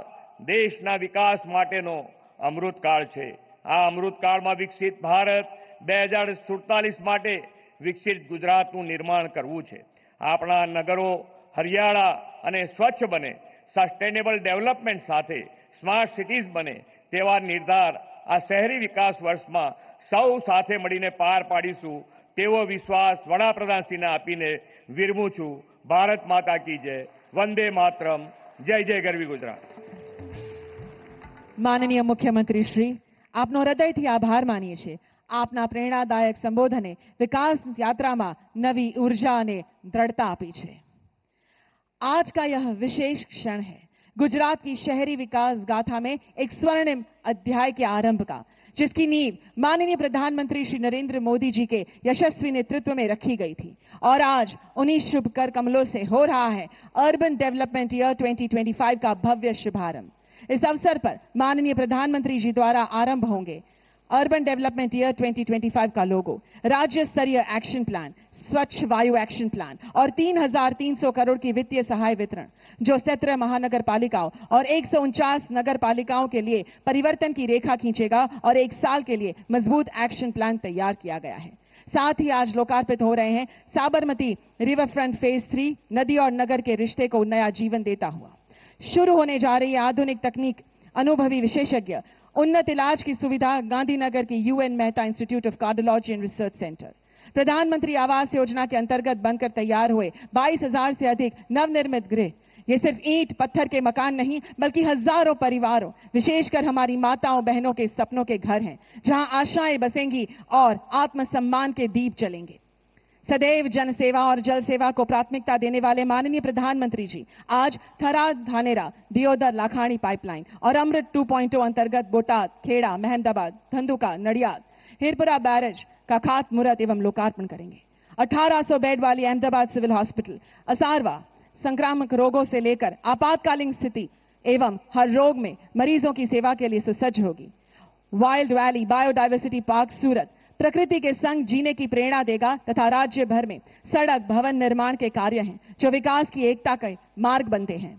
દેશના વિકાસ માટેનો અમૃતકાળ છે. આ અમૃતકાળમાં વિકસિત ભારત 2047 માટે વિકસિત ગુજરાતનું નિર્માણ કરવું છે. આપણા નગરો હરિયાળા અને સ્વચ્છ બને, સસ્ટેનેબલ ડેવલપમેન્ટ સાથે સ્માર્ટ સિટીઝ બને તેવા નિર્ધાર આ શહેરી વિકાસ વર્ષમાં સૌ સાથે મળીને પાર પાડીશું તેવો વિશ્વાસ વડાપ્રધાનશ્રીને આપીને વિરમું છું. ભારત માતા કી જય. વંદે માતરમ. જય જય ગરવી ગુજરાત. માનનીય મુખ્યમંત્રી શ્રી, આપનો હૃદયથી આભાર માનીએ છીએ. આપના પ્રેરણાદાયક સંબોધને विकास यात्रा में नवी ऊर्जा ने दृढ़ता आपी है. आज का यह विशेष क्षण है गुजरात की शहरी विकास गाथा में एक स्वर्णिम अध्याय के आरंभ का, जिसकी नींव माननीय प्रधानमंत्री श्री नरेंद्र मोदी जी के यशस्वी नेतृत्व में रखी गई थी. और आज उन्हीं शुभ कर कमलों से हो रहा है अर्बन डेवलपमेंट ईयर 2025 का भव्य शुभारंभ. इस अवसर पर माननीय प्रधानमंत्री जी द्वारा आरंभ होंगे अर्बन डेवलपमेंट ईयर 2025 का लोगो, राज्य स्तरीय एक्शन प्लान, स्वच्छ वायु एक्शन प्लान और 3,300 करोड़ की वित्तीय सहाय वितरण, जो 17 महानगर पालिकाओं और 149 नगर पालिकाओं के लिए परिवर्तन की रेखा खींचेगा और 1 साल के लिए मजबूत एक्शन प्लान तैयार किया गया है. साथ ही आज लोकार्पित हो रहे हैं साबरमती रिवरफ्रंट फेज 3, नदी और नगर के रिश्ते को नया जीवन देता हुआ. शुरू होने जा रही आधुनिक तकनीक, अनुभवी विशेषज्ञ, उन्नत इलाज की सुविधा गांधीनगर की UN Mehta institute of cardiology and research centre. प्रधानमंत्री आवास योजना के अंतर्गत बनकर तैयार हुए 22,000 से अधिक नवनिर्मित गृह. ये सिर्फ ईंट पत्थर के मकान नहीं, बल्कि हजारों परिवारों, विशेषकर हमारी माताओं बहनों के सपनों के घर हैं, जहां आशाएं बसेंगी और आत्मसम्मान के दीप जलेंगे. सदैव जनसेवा और जल सेवा को प्राथमिकता देने वाले माननीय प्रधानमंत्री जी आज थराद धानेरा दियोदर लाखाणी पाइपलाइन और अमृत 2.0 अंतर्गत बोटाद, खेड़ा, महमदाबाद, धंधुका, नडियाद, हिरपुरा बैरेज का खातमुहूर्त एवं लोकार्पण करेंगे. 1800 बेड वाली अहमदाबाद सिविल हॉस्पिटल, असारवा संक्रामक रोगों से लेकर आपातकालीन स्थिति एवं हर रोग में मरीजों की सेवा के लिए सुसज्ज होगी. वाइल्ड वैली बायोडायवर्सिटी पार्क सूरत प्रकृति के संग जीने की प्रेरणा देगा तथा राज्य भर में सड़क, भवन निर्माण के कार्य हैं जो विकास की एकता के मार्ग बनते हैं.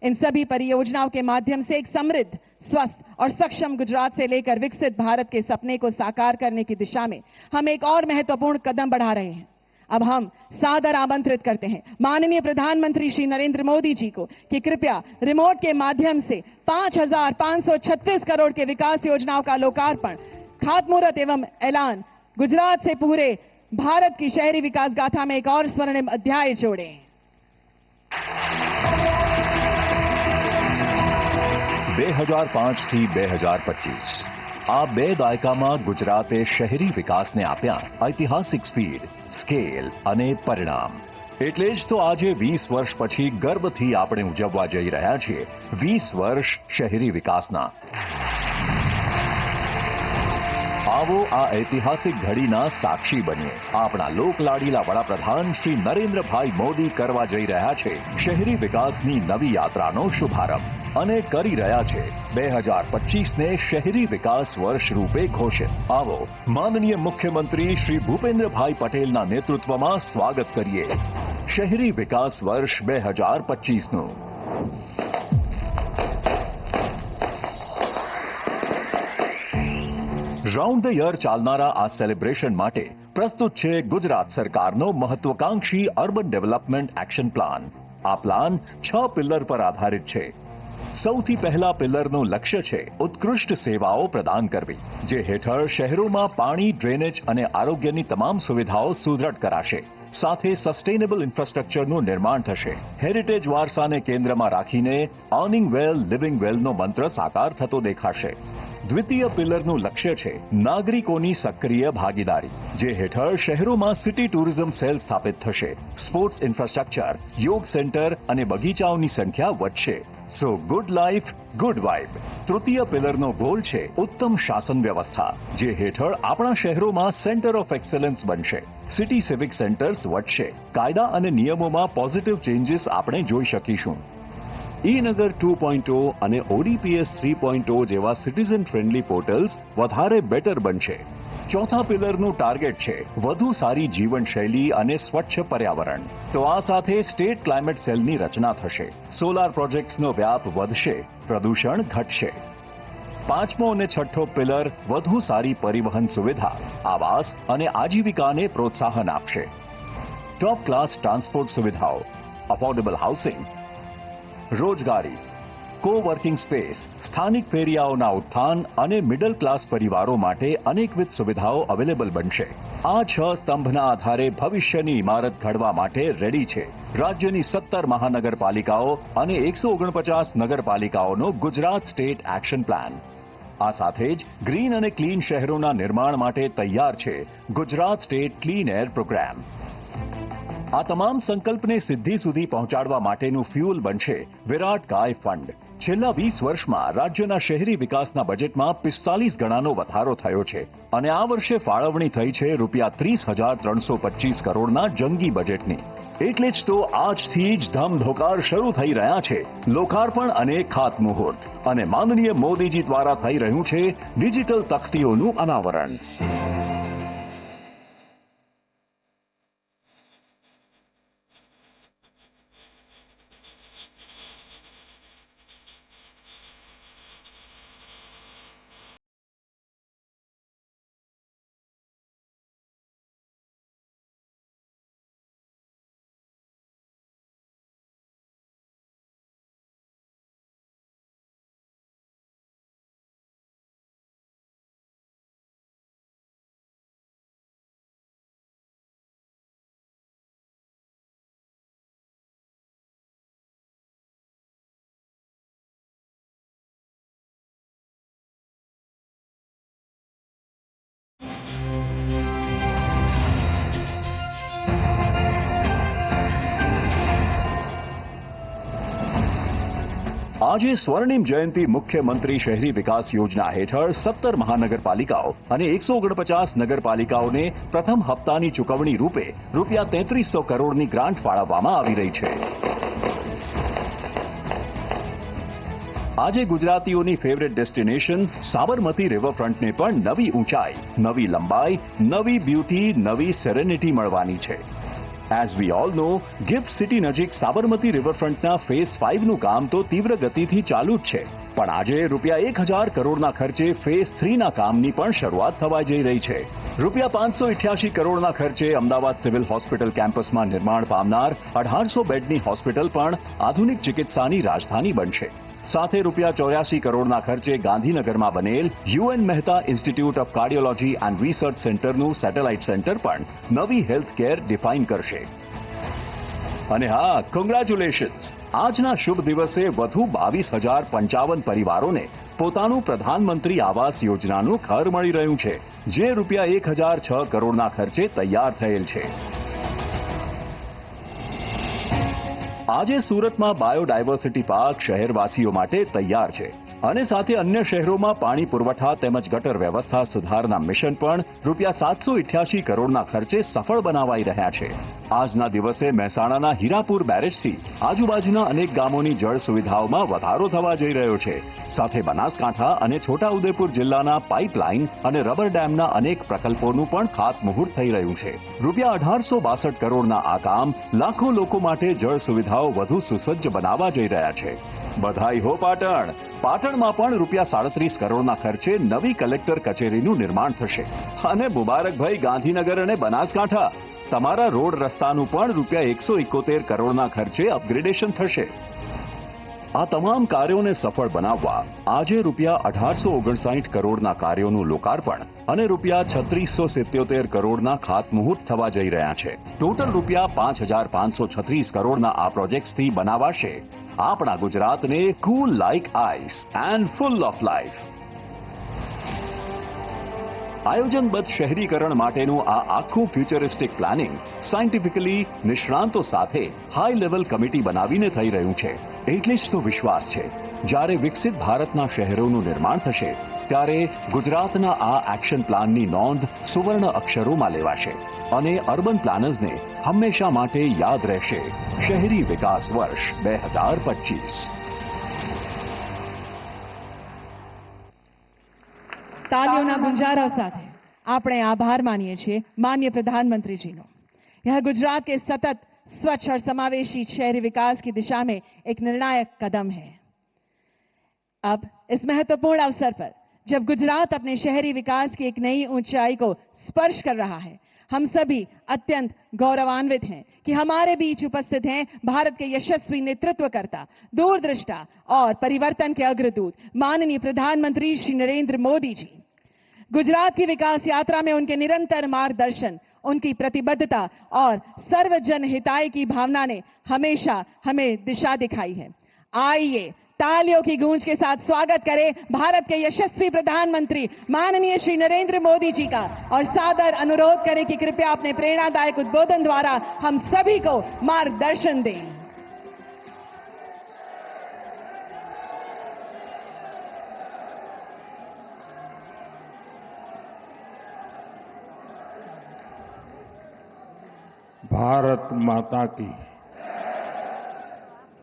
इन सभी परियोजनाओं के माध्यम से एक समृद्ध, स्वस्थ और सक्षम गुजरात से लेकर विकसित भारत के सपने को साकार करने की दिशा में हम एक और महत्वपूर्ण कदम बढ़ा रहे हैं. अब हम सादर आमंत्रित करते हैं माननीय प्रधानमंत्री श्री नरेंद्र मोदी जी को कि कृपया रिमोट के माध्यम से 5,536 करोड़ के विकास योजनाओं का लोकार्पण, खातमुहूर्त एवं ऐलान गुजरात से पूरे भारत की शहरी विकास गाथा में एक और स्वर्णिम अध्याय जोड़ें. 2005 થી 2025 આ 2 દાયકામાં ગુજરાતે શહેરી વિકાસને આપ્યા ઐતિહાસિક સ્પીડ, સ્કેલ અને પરિણામ. એટલે જ તો આજે 20 વર્ષ પછી ગર્વથી આપણે ઉજવવા જઈ રહ્યા છીએ 20 વર્ષ શહેરી વિકાસના. આવો આ ઐતિહાસિક ઘડીના સાક્ષી બનીએ. આપણા લોકલાડીલા વડાપ્રધાન શ્રી નરેન્દ્રભાઈ મોદી કરવા જઈ રહ્યા છે શહેરી વિકાસની નવી યાત્રાનો શુભારંભ અને કરી રહ્યા છે 2025ને શહેરી વિકાસ વર્ષ રૂપે ઘોષિત. આવો માનનીય મુખ્યમંત્રી શ્રી ભૂપેન્દ્રભાઈ પટેલના નેતૃત્વમાં સ્વાગત કરીએ શહેરી વિકાસ વર્ષ 2025નું. રાઉન્ડ ધ યર ચાલનારા આ સેલિબ્રેશન માટે પ્રસ્તુત છે ગુજરાત સરકારનો મહત્વાકાંક્ષી અર્બન ડેવલપમેન્ટ એક્શન પ્લાન. આ પ્લાન 6 પિલ્લર પર આધારિત છે. સૌથી પહેલા પિલ્લરનું લક્ષ્ય છે ઉત્કૃષ્ટ સેવાઓ પ્રદાન કરવી, જે હેઠળ શહેરોમાં પાણી, ડ્રેનેજ અને આરોગ્યની તમામ સુવિધાઓ સુદૃઢ કરાશે. સાથે સસ્ટેનેબલ ઇન્ફ્રાસ્ટ્રક્ચરનું નિર્માણ થશે. હેરિટેજ વારસાને કેન્દ્રમાં રાખીને અર્નિંગ વેલ લિવિંગ વેલનો મંત્ર સાકાર થતો દેખાશે. દ્વિતીય પિલરનું લક્ષ્ય છે નાગરિકોની સક્રિય ભાગીદારી, જે હેઠળ શહેરોમાં સિટી ટુરિઝમ સેલ સ્થાપિત થશે. સ્પોર્ટ્સ ઇન્ફ્રાસ્ટ્રક્ચર, યોગ સેન્ટર અને બગીચાઓની સંખ્યા વધશે. સો ગુડ લાઈફ ગુડ વાઇબ. તૃતીય પિલરનો ગોલ છે ઉત્તમ શાસન વ્યવસ્થા, જે હેઠળ આપણા શહેરોમાં સેન્ટર ઓફ એક્સેલન્સ બનશે. સિટી સિવિક સેન્ટર્સ વધશે. કાયદા અને નિયમોમાં પોઝિટિવ ચેન્જીસ આપણે જોઈ શકીશું. ઈ-નગર 2.0 અને ODPS 3.0 જેવા સિટીઝન ફ્રેન્ડલી પોર્ટલ્સ વધારે બેટર બનશે. ચોથા પિલરનું ટાર્ગેટ છે વધુ સારી જીવનશૈલી અને સ્વચ્છ પર્યાવરણ. તો આ સાથે સ્ટેટ ક્લાઇમેટ સેલની રચના થશે. સોલાર પ્રોજેક્ટ્સનો વ્યાપ વધશે, પ્રદૂષણ ઘટશે. પાંચમો અને છઠ્ઠો પિલર વધુ સારી પરિવહન સુવિધા, આવાસ અને આજીવિકાને પ્રોત્સાહન આપશે. ટોપ ક્લાસ ટ્રાન્સપોર્ટ સુવિધાઓ, અફોર્ડેબલ હાઉસિંગ, રોજગારી, કો-વર્કિંગ સ્પેસ, સ્થાનિક ફેરિયાઓના ઉત્થાન અને મિડલ ક્લાસ પરિવારો માટે અનેકવિધ સુવિધાઓ અવેલેબલ બનશે. આ 6 સ્તંભના આધારે ભવિષ્યની ઇમારત ઘડવા માટે રેડી છે રાજ્યની 17 મહાનગરપાલિકાઓ અને 149 નગરપાલિકાઓનો ગુજરાત સ્ટેટ એક્શન પ્લાન. આ સાથે જ ગ્રીન અને ક્લીન શહેરોના નિર્માણ માટે તૈયાર છે Gujarat state clean air programme. આ તમામ સંકલ્પને સિદ્ધિ સુધી પહોંચાડવા માટેનું ફ્યુઅલ બનશે વિરાટ કાય ફંડ. છેલ્લા 20 વર્ષમાં રાજ્યના શહેરી વિકાસના બજેટમાં 45 ગણાનો વધારો થયો છે અને આ વર્ષે ફાળવણી થઈ છે ₹30,325 કરોડના જંગી બજેટની. એટલે જ તો આજથી જ ધમધોકાર શરૂ થઈ રહ્યા છે લોકાર્પણ અને ખાતમુહૂર્ત, અને માનનીય મોદીજી દ્વારા થઈ રહ્યું છે ડિજિટલ તખ્તીઓનું અનાવરણ. આજે સ્વર્ણિમ જયંતિ મુખ્યમંત્રી શહેરી વિકાસ યોજના હેઠળ 17 મહાનગરપાલિકાઓ અને 149 નગરપાલિકાઓને પ્રથમ હપ્તાની ચૂકવણી રૂપે ₹3300 કરોડની ગ્રાન્ટ ફાળવવામાં આવી રહી છે. આજે ગુજરાતીઓની ફેવરેટ ડેસ્ટિનેશન સાબરમતી રિવરફ્રન્ટને પણ નવી ઊંચાઈ, નવી લંબાઈ, નવી બ્યુટી, નવી સેરેનિટી મળવાની છે. As we all know, gift city નજીક સાબરમતી રિવરફ્રન્ટના ફેઝ 5નું કામ તો તીવ્ર ગતિથી ચાલુ જ છે, પણ આજે ₹1000 કરોડના ખર્ચે ફેઝ 3ના કામની પણ શરૂઆત થવા જઈ રહી છે. ₹588 કરોડના ખર્ચે અમદાવાદ સિવિલ હોસ્પિટલ કેમ્પસમાં નિર્માણ પામનાર 1800 બેડની હોસ્પિટલ પણ આધુનિક ચિકિત્સાની રાજધાની બનશે. સાથે ₹84 કરોડના ખર્ચે ગાંધીનગરમાં બનેલ UN Mehta institute of cardiology and research સેન્ટરનું સેટેલાઇટ સેન્ટર પણ નવી હેલ્થ કેર ડિફાઇન કરશે. અને હા, કોંગ્રેચ્યુલેશન્સ! આજના શુભ દિવસે વધુ 22,055 પરિવારોને પોતાનું પ્રધાનમંત્રી આવાસ યોજનાનું ઘર મળી રહ્યું છે, જે ₹1006 કરોડના ખર્ચે તૈયાર થયેલ છે. આજે સુરતમાં બાયોડાયવર્સિટી પાર્ક શહેરવાસીઓ માટે તૈયાર છે અને સાથે અન્ય શહેરોમાં પાણી પુરવઠા તેમજ ગટર વ્યવસ્થા સુધારના મિશન પણ ₹788 કરોડના ખર્ચે સફળ બનાવાઈ રહ્યા છે. આજના દિવસે મહેસાણાના હીરાપુર બેરેજથી આજુબાજુના અનેક ગામોની જળ સુવિધાઓમાં વધારો થવા જઈ રહ્યો છે. સાથે બનાસકાંઠા અને છોટાઉદેપુર જિલ્લાના પાઇપલાઇન અને રબર ડેમના અનેક પ્રકલ્પોનું પણ ખાતમુહૂર્ત થઈ રહ્યું છે. ₹1862 કરોડના આ કામ લાખો લોકો માટે જળ સુવિધાઓ વધુ સુસજ્જ બનાવવા જઈ રહ્યા છે. બધાઈ હો પાટણ. પાટણમાં પણ ₹37 કરોડના ખર્ચે નવી કલેક્ટર કચેરીનું નિર્માણ થશે. અને મુબારકભાઈ, ગાંધીનગર અને બનાસકાંઠા, તમારા રોડ રસ્તાનું પણ ₹171 કરોડના ખર્ચે અપગ્રેડેશન થશે. આ તમામ કાર્યોને સફળ બનાવવા આજે ₹1859 કરોડના કાર્યોનું લોકાર્પણ અને ₹3677 કરોડના ખાતમુહૂર્ત થવા જઈ રહ્યા છે. ટોટલ ₹5536 કરોડના આ પ્રોજેક્ટ્સથી બનાવાશે આપણા ગુજરાતને cool like ice and full of life. આયોજનબદ્ધ શહેરીકરણ માટેનું આ આખું ફ્યુચરિસ્ટિક પ્લાનિંગ સાયન્ટિફિકલી નિષ્ણાંતો સાથે હાઈ લેવલ કમિટી બનાવીને થઈ રહ્યું છે. એટલે જ તો વિશ્વાસ છે, જ્યારે વિકસિત ભારતના શહેરોનું નિર્માણ થશે ત્યારે ગુજરાતના આ એક્શન પ્લાનની નોંધ સુવર્ણ અક્ષરોમાં લેવાશે અને અર્બન પ્લાનર્સને હંમેશા માટે યાદ રહેશે શહેરી વિકાસ વર્ષ 2025. તાલીઓના ગુંજારા સાથે આપણે આભાર માનીએ છીએ माननीय प्रधानमंत्री નો. यह गुजरात के सतत स्वच्छ और समावेशी शहरी विकास की दिशा में एक निर्णायक कदम है. अब इस महत्वपूर्ण अवसर पर जब गुजरात अपने शहरी विकास की एक नई ऊंचाई को स्पर्श कर रहा है, हम सभी अत्यंत गौरवान्वित हैं कि हमारे बीच उपस्थित हैं भारत के यशस्वी नेतृत्वकर्ता, दूरदृष्टा और परिवर्तन के अग्रदूत माननीय प्रधानमंत्री श्री नरेंद्र मोदी जी. गुजरात की विकास यात्रा में उनके निरंतर मार्गदर्शन, उनकी प्रतिबद्धता और सर्वजन हिताय की भावना ने हमेशा हमें दिशा दिखाई है. आइए तालियों की गूंज के साथ स्वागत करें भारत के यशस्वी प्रधानमंत्री माननीय श्री नरेंद्र मोदी जी का और सादर अनुरोध करें कि कृपया अपने प्रेरणादायक उद्बोधन द्वारा हम सभी को मार्गदर्शन दें. भारत माता की,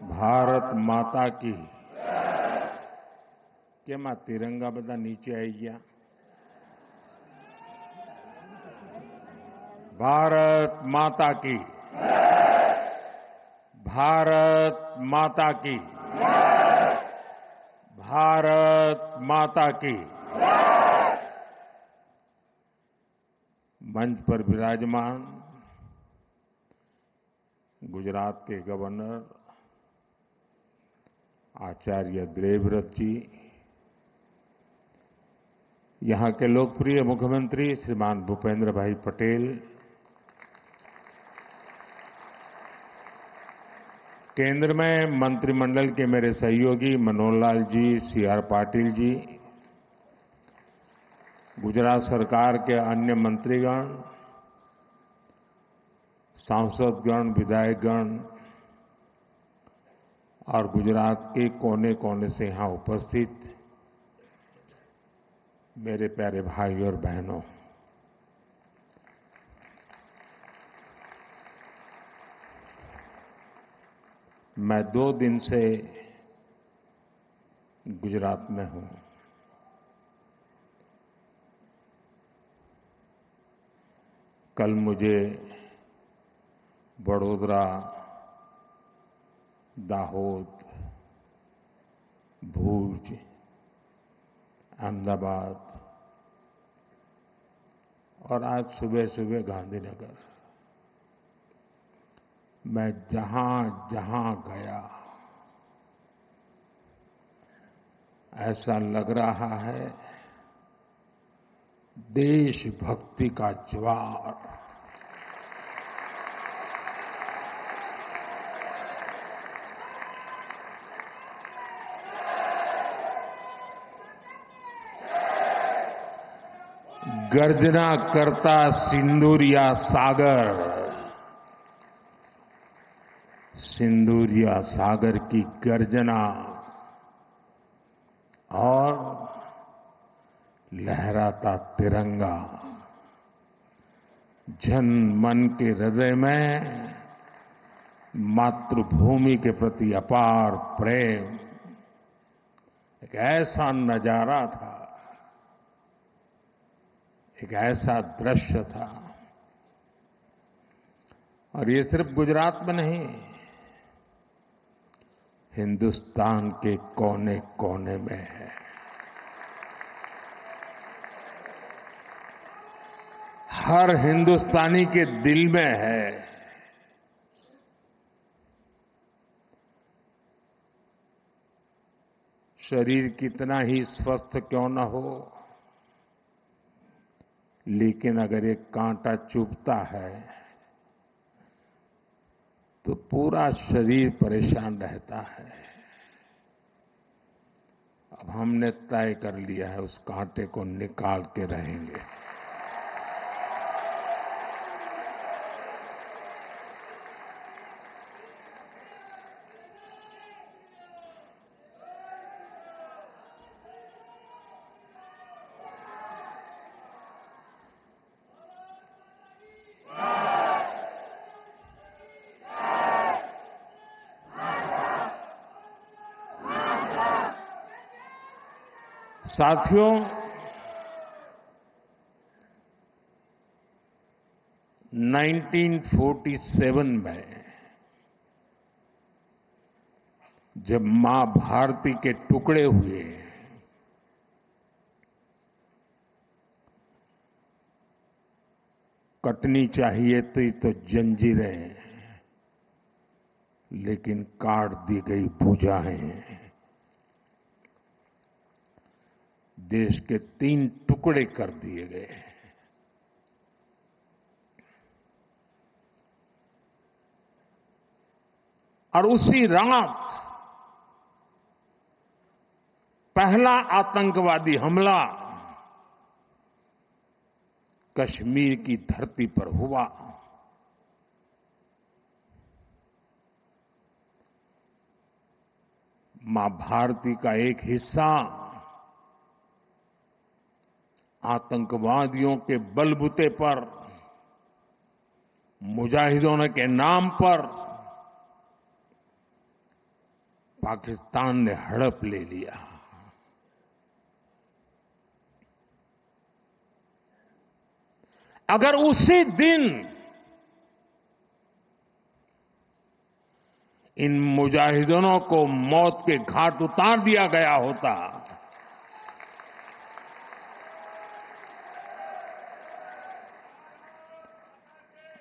भारत माता की. કેમ આ તિરંગા બધા નીચે આવી ગયા? ભારત માતા की, भारत माता की, भारत माता की. मंच पर विराजमान गुजरात के गवर्नर आचार्य देवव्रत जी, यहां के लोकप्रिय मुख्यमंत्री श्रीमान भूपेंद्र भाई पटेल, केंद्र में मंत्रिमंडल के मेरे सहयोगी मनोहर लाल जी, CR पाटिल जी, गुजरात सरकार के अन्य मंत्रीगण, सांसदगण, विधायकगण और गुजरात के कोने कोने से यहां उपस्थित मेरे प्यारे भाई और बहनों, मैं 2 दिन से गुजरात में हूं. कल मुझे वडोदरा, दाहोद, भूज, अहमदाबाद और आज सुबह सुबह गांधीनगर, मैं जहां जहां गया ऐसा लग रहा है देशभक्ति का ज्वार गर्जना करता सिंदूरिया सागर, सिंदूरिया सागर की गर्जना लहराता तिरंगा, जन मन के हृदय में मातृभूमि के प्रति अपार प्रेम, एक ऐसा नजारा था, एक ऐसा दृश्य था। और ये सिर्फ गुजरात में नहीं, हिंदुस्तान के कोने कोने में है। हर हिंदुस्तानी के दिल में है। शरीर कितना ही स्वस्थ क्यों न हो, लेकिन अगर एक कांटा चुभता है तो पूरा शरीर परेशान रहता है। अब हमने तय कर लिया है, उस कांटे को निकाल के रहेंगे। साथियों, (1947) में जब मां भारती के टुकड़े हुए, कटनी चाहिए थी तो जंजीरें, लेकिन काट दी गई भुजाएं। देश के 3 टुकड़े कर दिए गए। और उसी रात पहला आतंकवादी हमला कश्मीर की धरती पर हुआ। मां भारती का एक हिस्सा आतंकवादियों के बलबूते पर, मुजाहिदों के नाम पर पाकिस्तान ने हड़प ले लिया। अगर उसी दिन इन मुजाहिदों को मौत के घाट उतार दिया गया होता,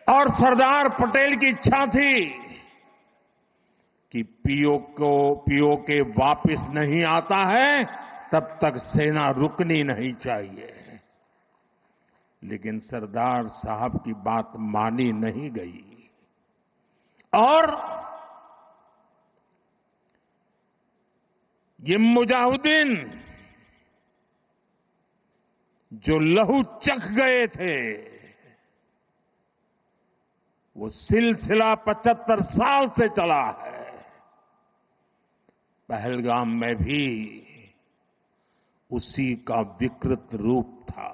और सरदार पटेल की इच्छा थी कि पीओके वापस नहीं आता है तब तक सेना रुकनी नहीं चाहिए, लेकिन सरदार साहब की बात मानी नहीं गई और ये मुजाहिदीन जो लहू चख गए थे, वो सिलसिला 75 साल से चला है। पहलगाम में भी उसी का विकृत रूप था।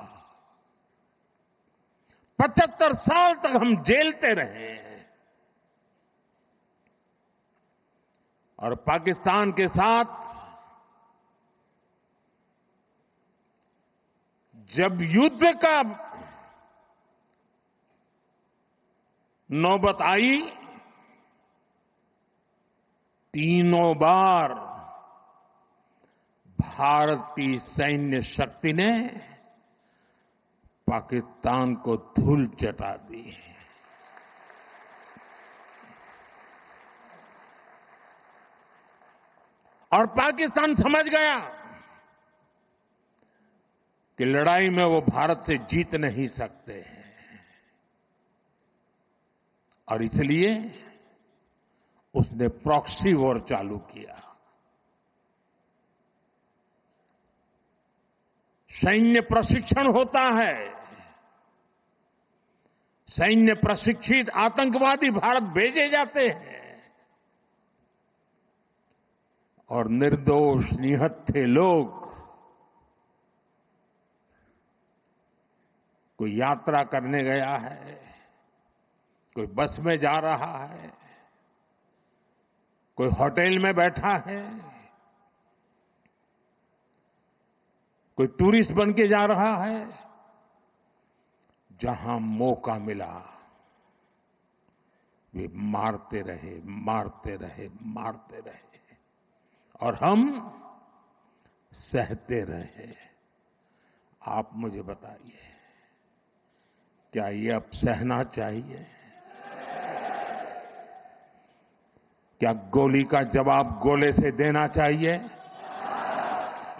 75 साल तक हम जेलते रहे और पाकिस्तान के साथ जब युद्ध का नौबत आई, तीनों बार भारत की सैन्य शक्ति ने पाकिस्तान को धूल चटा दी। और पाकिस्तान समझ गया कि लड़ाई में वो भारत से जीत नहीं सकते हैं, और इसलिए उसने प्रॉक्सी वॉर चालू किया। सैन्य प्रशिक्षण होता है, सैन्य प्रशिक्षित आतंकवादी भारत भेजे जाते हैं और निर्दोष निहत्थे लोग कोई यात्रा करने गया है, कोई बस में जा रहा है, कोई होटल में बैठा है, कोई टूरिस्ट बन के जा रहा है। जहां मौका मिला वे मारते रहे, मारते रहे, मारते रहे और हम सहते रहे। आप मुझे बताइए, क्या ये अब सहना चाहिए? क्या गोली का जवाब गोले से देना चाहिए?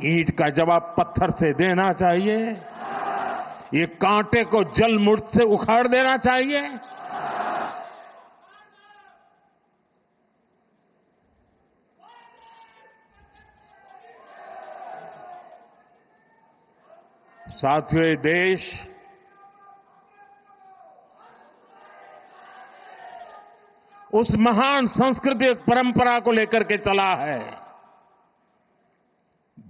ईंट का जवाब पत्थर से देना चाहिए? ये कांटे को जल मुठ से उखाड़ देना चाहिए? साथियों, ये देश उस महान सांस्कृतिक परंपरा को लेकर के चला है,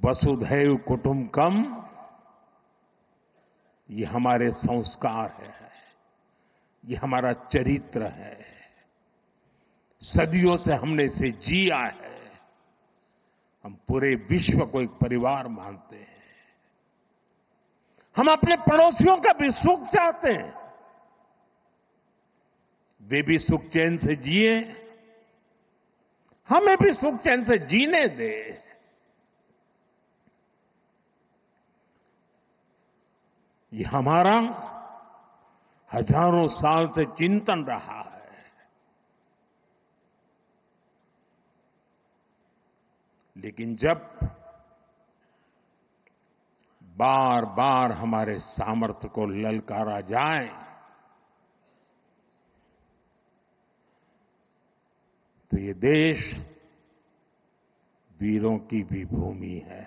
वसुधैव कुटुंबकम। ये हमारे संस्कार है, ये हमारा चरित्र है, सदियों से हमने इसे जिया है। हम पूरे विश्व को एक परिवार मानते हैं। हम अपने पड़ोसियों का भी सुख चाहते हैं, वे भी सुख चैन से जिए, हमें भी सुख चैन से जीने दे। ये हमारा हजारों साल से चिंतन रहा है। लेकिन जब बार बार हमारे सामर्थ्य को ललकारा जाए तो ये देश वीरों की भी भूमि है।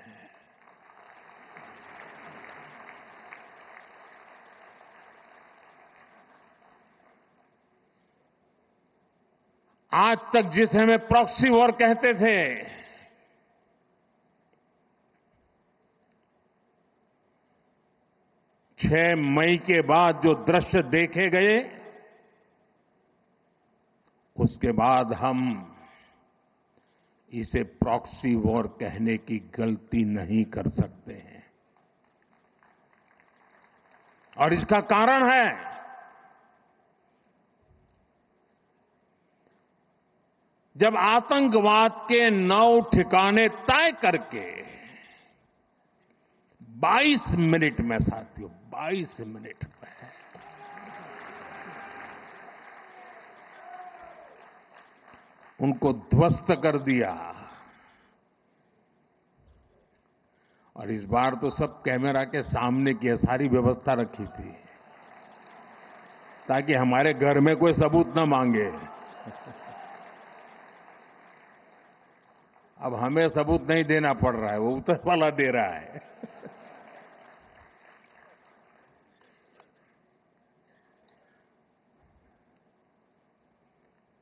आज तक जिसे हमें प्रॉक्सी वॉर कहते थे, 6 मई के बाद जो दृश्य देखे गए, उसके बाद हम इसे प्रॉक्सी वॉर कहने की गलती नहीं कर सकते हैं। और इसका कारण है जब आतंकवाद के 9 ठिकाने तय करके 22 मिनट में, साथियों 22 मिनट में उनको ध्वस्त कर दिया। और इस बार तो सब कैमरा के सामने की सारी व्यवस्था रखी थी ताकि हमारे घर में कोई सबूत न मांगे। अब हमें सबूत नहीं देना पड़ रहा है, वो ऊपर वाला दे रहा है।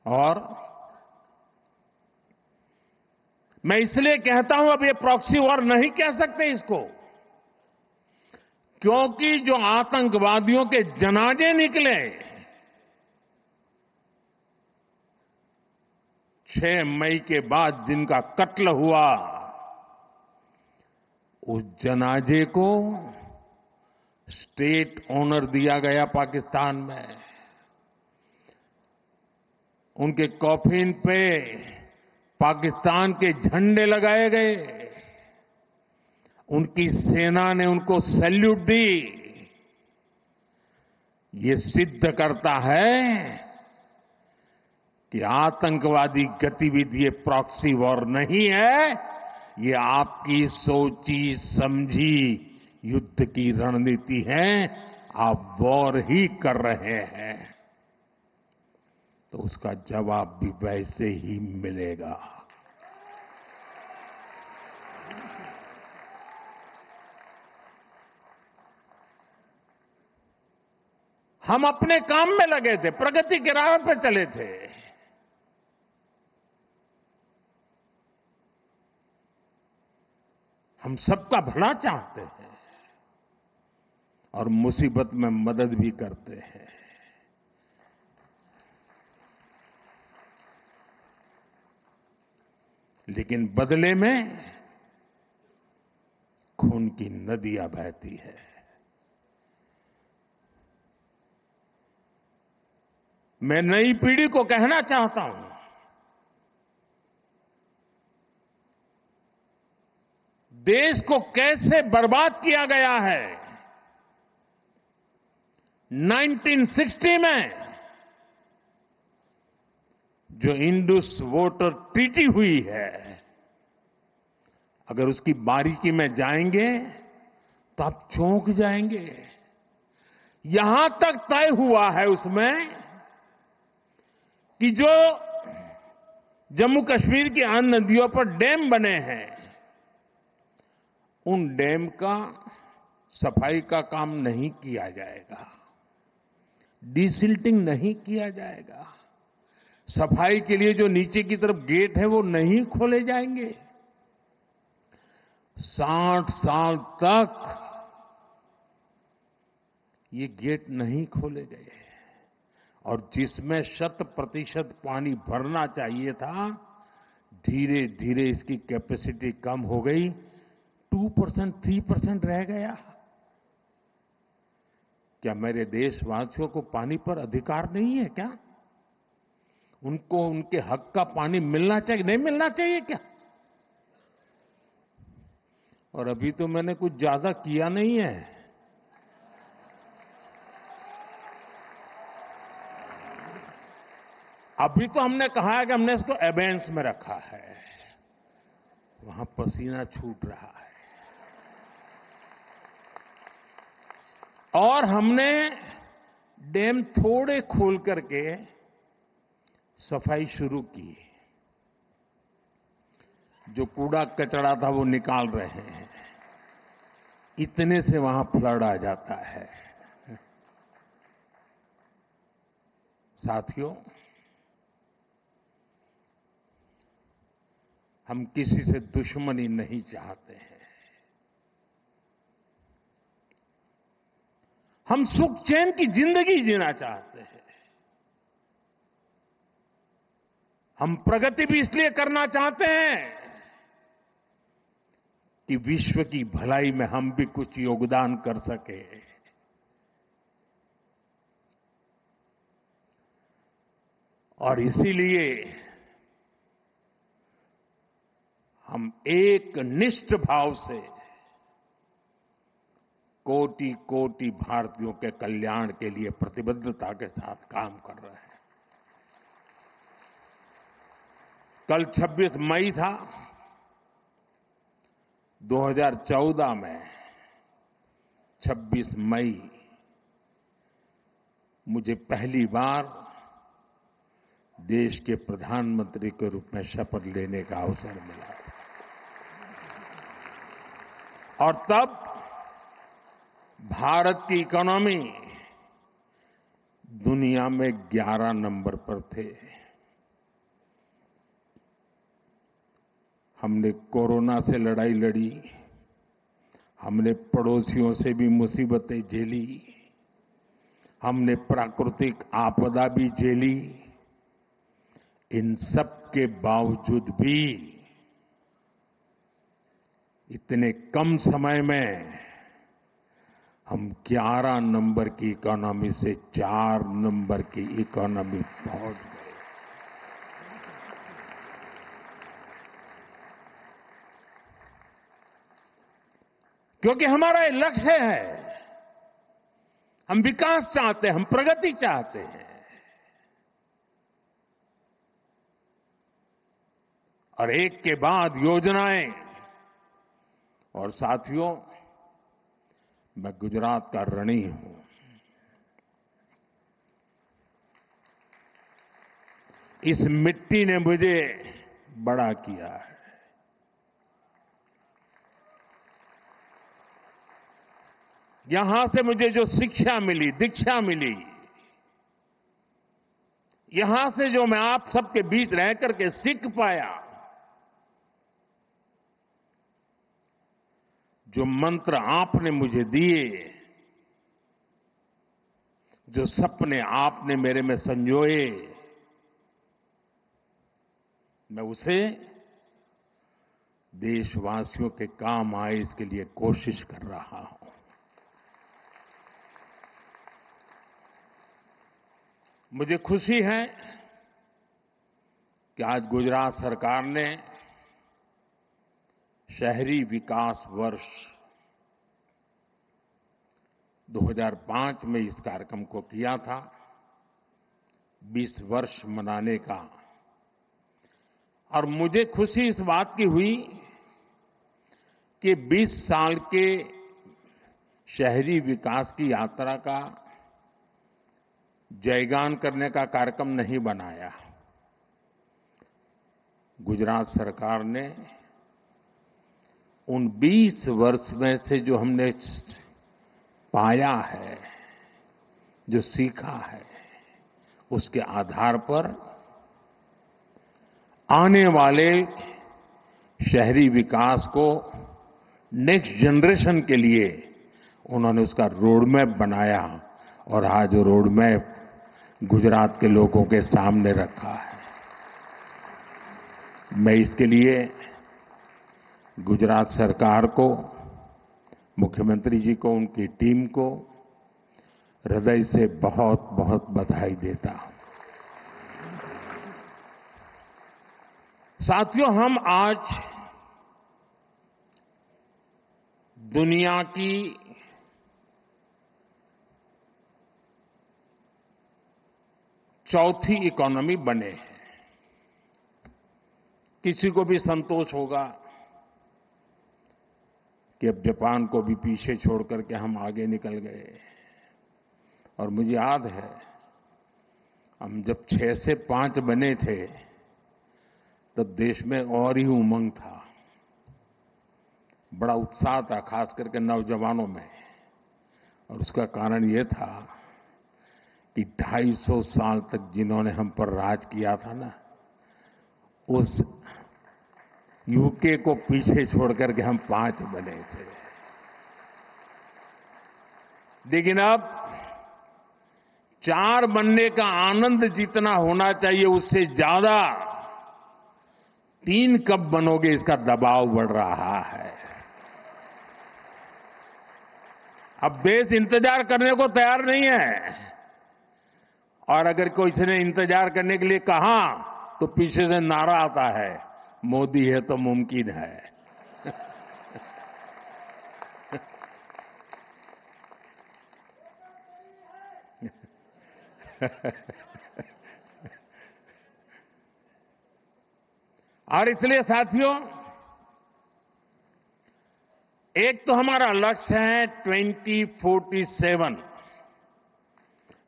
और मैं इसलिए कहता हूं अब ये प्रॉक्सी वॉर नहीं कह सकते इसको, क्योंकि जो आतंकवादियों के जनाजे निकले 6 मई के बाद जिनका कत्ल हुआ, उस जनाजे को स्टेट ऑनर दिया गया पाकिस्तान में। उनके कॉफिन पे पाकिस्तान के झंडे लगाए गए, उनकी सेना ने उनको सैल्यूट दी। ये सिद्ध करता है कि आतंकवादी गतिविधि ये प्रॉक्सी वॉर नहीं है, ये आपकी सोची समझी युद्ध की रणनीति है। आप वॉर ही कर रहे हैं तो उसका जवाब भी वैसे ही मिलेगा। हम अपने काम में लगे थे, प्रगति के राह पे चले थे। हम सबका भला चाहते हैं, और मुसीबत में मदद भी करते हैं। लेकिन बदले में खून की नदियां बहती है। मैं नई पीढ़ी को कहना चाहता हूं, देश को कैसे बर्बाद किया गया है। 1960 में जो इंडस वाटर ट्रीटी हुई है, अगर उसकी बारीकी में जाएंगे तो आप चौंक जाएंगे। यहां तक तय हुआ है उसमें कि जो जम्मू कश्मीर की अन्य नदियों पर डैम बने हैं, उन डैम का सफाई का काम नहीं किया जाएगा, डिसिल्टिंग नहीं किया जाएगा, सफाई के लिए जो नीचे की तरफ गेट है वो नहीं खोले जाएंगे। 60 साल तक ये गेट नहीं खोले गए और जिसमें 100% पानी भरना चाहिए था, धीरे धीरे इसकी कैपेसिटी कम हो गई, 2%, 3% रह गया। क्या मेरे देशवासियों को पानी पर अधिकार नहीं है क्या? उनको उनके हक का पानी मिलना चाहिए, नहीं मिलना चाहिए क्या? और अभी तो मैंने कुछ ज्यादा किया नहीं है। अभी तो हमने कहा है कि हमने इसको एबेंस में रखा है, वहां पसीना छूट रहा है। और हमने डैम थोड़े खोल करके सफाई शुरू की। जो कूड़ा कचरा था वो निकाल रहे हैं, इतने से वहां फ्लड आ जाता है। साथियों, हम किसी से दुश्मनी नहीं चाहते हैं। हम सुख चैन की जिंदगी जीना चाहते हैं। हम प्रगति भी इसलिए करना चाहते हैं कि विश्व की भलाई में हम भी कुछ योगदान कर सके। और इसीलिए हम एक निष्ठ भाव से कोटि कोटि भारतीयों के कल्याण के लिए प्रतिबद्धता के साथ काम कर रहे हैं। कल 26 मई था। 2014 में 26 मई मुझे पहली बार देश के प्रधानमंत्री के रूप में शपथ लेने का अवसर मिला। और तब भारत की इकोनॉमी दुनिया में 11 नंबर पर थे। हमने कोरोना से लड़ाई लड़ी, हमने पड़ोसियों से भी मुसीबतें झेली, हमने प्राकृतिक आपदा भी झेली। इन सब के बावजूद भी इतने कम समय में हम 11 नंबर की इकोनॉमी से 4 नंबर की इकोनॉमी पहुंच गए। क्योंकि हमारा ये लक्ष्य है, हम विकास चाहते हैं, हम प्रगति चाहते हैं। और एक के बाद योजनाएं। और साथियों, मैं गुजरात का ऋणी हूं। इस मिट्टी ने मुझे बड़ा किया है। यहां से मुझे जो शिक्षा मिली, दीक्षा मिली, यहां से जो मैं आप सबके बीच रह करके सीख पाया, जो मंत्र आपने मुझे दिए, जो सपने आपने मेरे में संजोए, मैं उसे देशवासियों के काम आए इसके लिए कोशिश कर रहा हूं। मुझे खुशी है कि आज गुजरात सरकार ने शहरी विकास वर्ष 2005 में इस कार्यक्रम को किया था, 20 वर्ष मनाने का। और मुझे खुशी इस बात की हुई कि 20 साल के शहरी विकास की यात्रा का जयगान करने का कार्यक्रम नहीं बनाया। गुजरात सरकार ने उन 20 वर्ष में से जो हमने पाया है, जो सीखा है, उसके आधार पर आने वाले शहरी विकास को नेक्स्ट जनरेशन के लिए उन्होंने उसका रोड मैप बनाया और आज वो रोड मैप गुजरात के लोगों के सामने रखा है। मैं इसके लिए गुजरात सरकार को, मुख्यमंत्री जी को, उनकी टीम को हृदय से बहुत बहुत बधाई देता हूं। साथियों, हम आज दुनिया की चौथी इकोनॉमी बने हैं। किसी को भी संतोष होगा कि अब जापान को भी पीछे छोड़ करके हम आगे निकल गए। और मुझे याद है, हम जब 6 से 5 बने थे तब देश में और ही उमंग था, बड़ा उत्साह था, खास करके नौजवानों में। और उसका कारण ये था कि 250 साल तक जिन्होंने हम पर राज किया था ना, उस यूके को पीछे छोड़ करके हम 5 बने थे। लेकिन अब 4 बनने का आनंद जितना होना चाहिए उससे ज्यादा 3 कब बनोगे इसका दबाव बढ़ रहा है। अब देश इंतजार करने को तैयार नहीं है, और अगर कोई ने इंतजार करने के लिए कहा तो पीछे से नारा आता है, मोदी है तो मुमकिन है। और इसलिए साथियों, एक तो हमारा लक्ष्य है 2047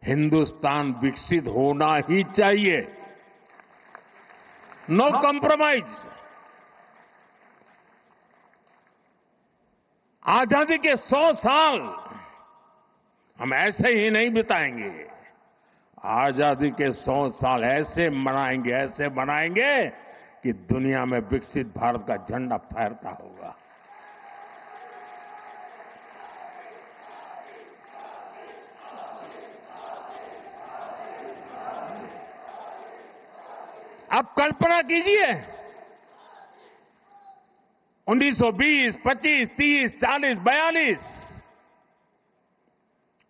हिंदुस्तान विकसित होना ही चाहिए, नो कॉम्प्रोमाइज। आजादी के 100 साल हम ऐसे ही नहीं बिताएंगे। आजादी के 100 साल ऐसे मनाएंगे कि दुनिया में विकसित भारत का झंडा फहरता होगा। अब कल्पना कीजिए, 1920, 25, 30, 40, 42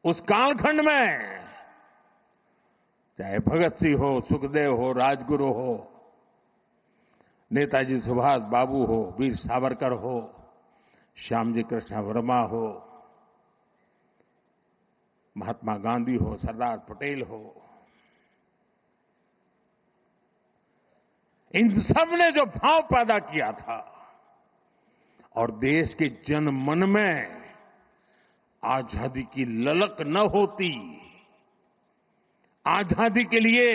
उस कालखंड में चाहे भगत सिंह हो, सुखदेव हो, राजगुरु हो, नेताजी सुभाष बाबू हो, वीर सावरकर हो, श्यामजी कृष्ण वर्मा हो, महात्मा गांधी हो, सरदार पटेल हो, इन सब ने जो भाव पैदा किया था और देश के जन मन में आजादी की ललक न होती, आजादी के लिए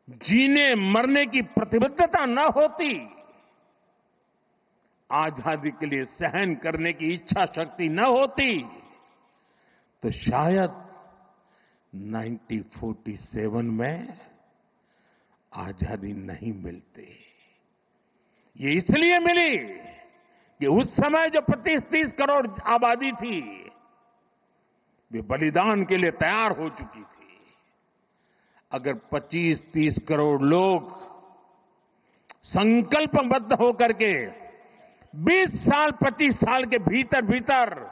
जीने मरने की प्रतिबद्धता न होती, आजादी के लिए सहन करने की इच्छा शक्ति न होती, तो शायद 1947 में आजादी नहीं मिलती। ये इसलिए मिली कि उस समय जो 25-30 करोड़ आबादी थी वे बलिदान के लिए तैयार हो चुकी थी। अगर 25-30 करोड़ लोग संकल्पबद्ध होकर के 20 साल 25 साल के भीतर भीतर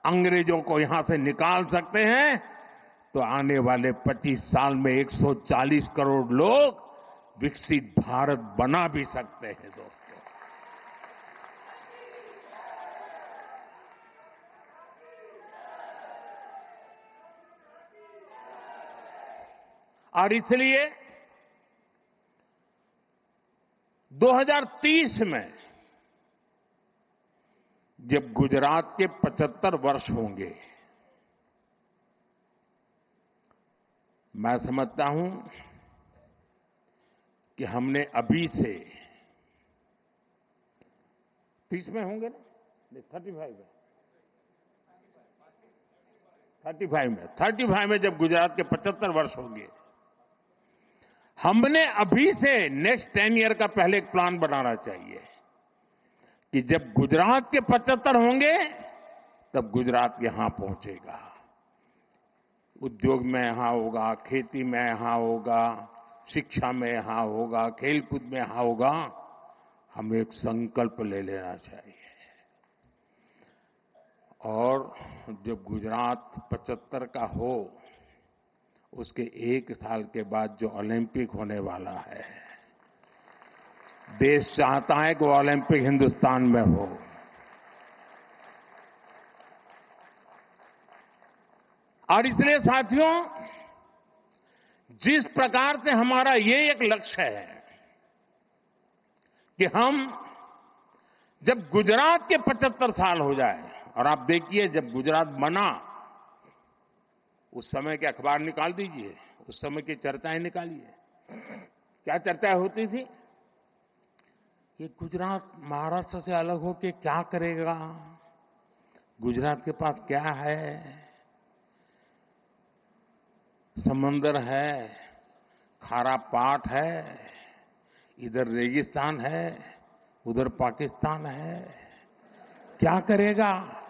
अंग्रेजों को यहां से निकाल सकते हैं, तो आने वाले 25 साल में 140 करोड़ लोग विकसित भारत बना भी सकते हैं दोस्तों। और इसलिए 2030 में जब गुजरात के 75 वर्ष होंगे, मैं समझता हूं कि हमने अभी से 30 में होंगे ना, 35 में जब गुजरात के 75 वर्ष होंगे, हमने अभी से नेक्स्ट 10 ईयर का पहले एक प्लान बनाना चाहिए कि जब गुजरात के 75 होंगे तब गुजरात यहां पहुंचेगा। उद्योग में यहां होगा, खेती में यहां होगा, शिक्षा में यहां होगा, खेलकूद में यहां होगा। हमें एक संकल्प ले लेना चाहिए और जब गुजरात 75 का हो, उसके 1 साल के बाद जो ओलंपिक होने वाला है, देश चाहता है कि वो ओलंपिक हिंदुस्तान में हो। और इसलिए साथियों, जिस प्रकार से हमारा ये एक लक्ष्य है कि हम जब गुजरात के 75 साल हो जाए, और आप देखिए जब गुजरात बना उस समय के अखबार निकाल दीजिए, उस समय की चर्चाएं निकालिए। क्या चर्चाएं होती थी? कि गुजरात महाराष्ट्र से अलग होकर क्या करेगा, गुजरात के पास क्या है, समंदर है, खारा पाट है, इधर रेगिस्तान है, उधर पाकिस्तान है, क्या करेगा?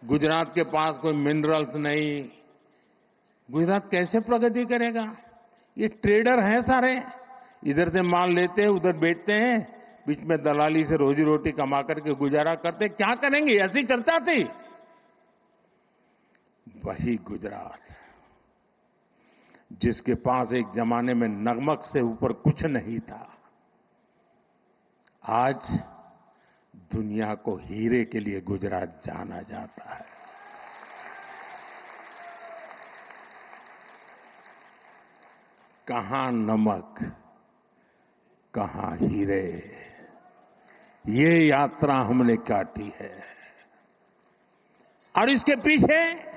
गुजरात के पास कोई मिनरल्स नहीं, गुजरात कैसे प्रगति करेगा? ये ट्रेडर हैं सारे, इधर से माल लेते हैं, उधर बेचते हैं, बीच में दलाली से रोजी रोटी कमा करके गुजारा करते, क्या करेंगे? ऐसी चर्चा थी। वही गुजरात जिसके पास एक जमाने में नमक से ऊपर कुछ नहीं था, आज दुनिया को हीरे के लिए गुजरात जाना जाता है। कहां नमक, कहां हीरे, ये यात्रा हमने काटी है। और इसके पीछे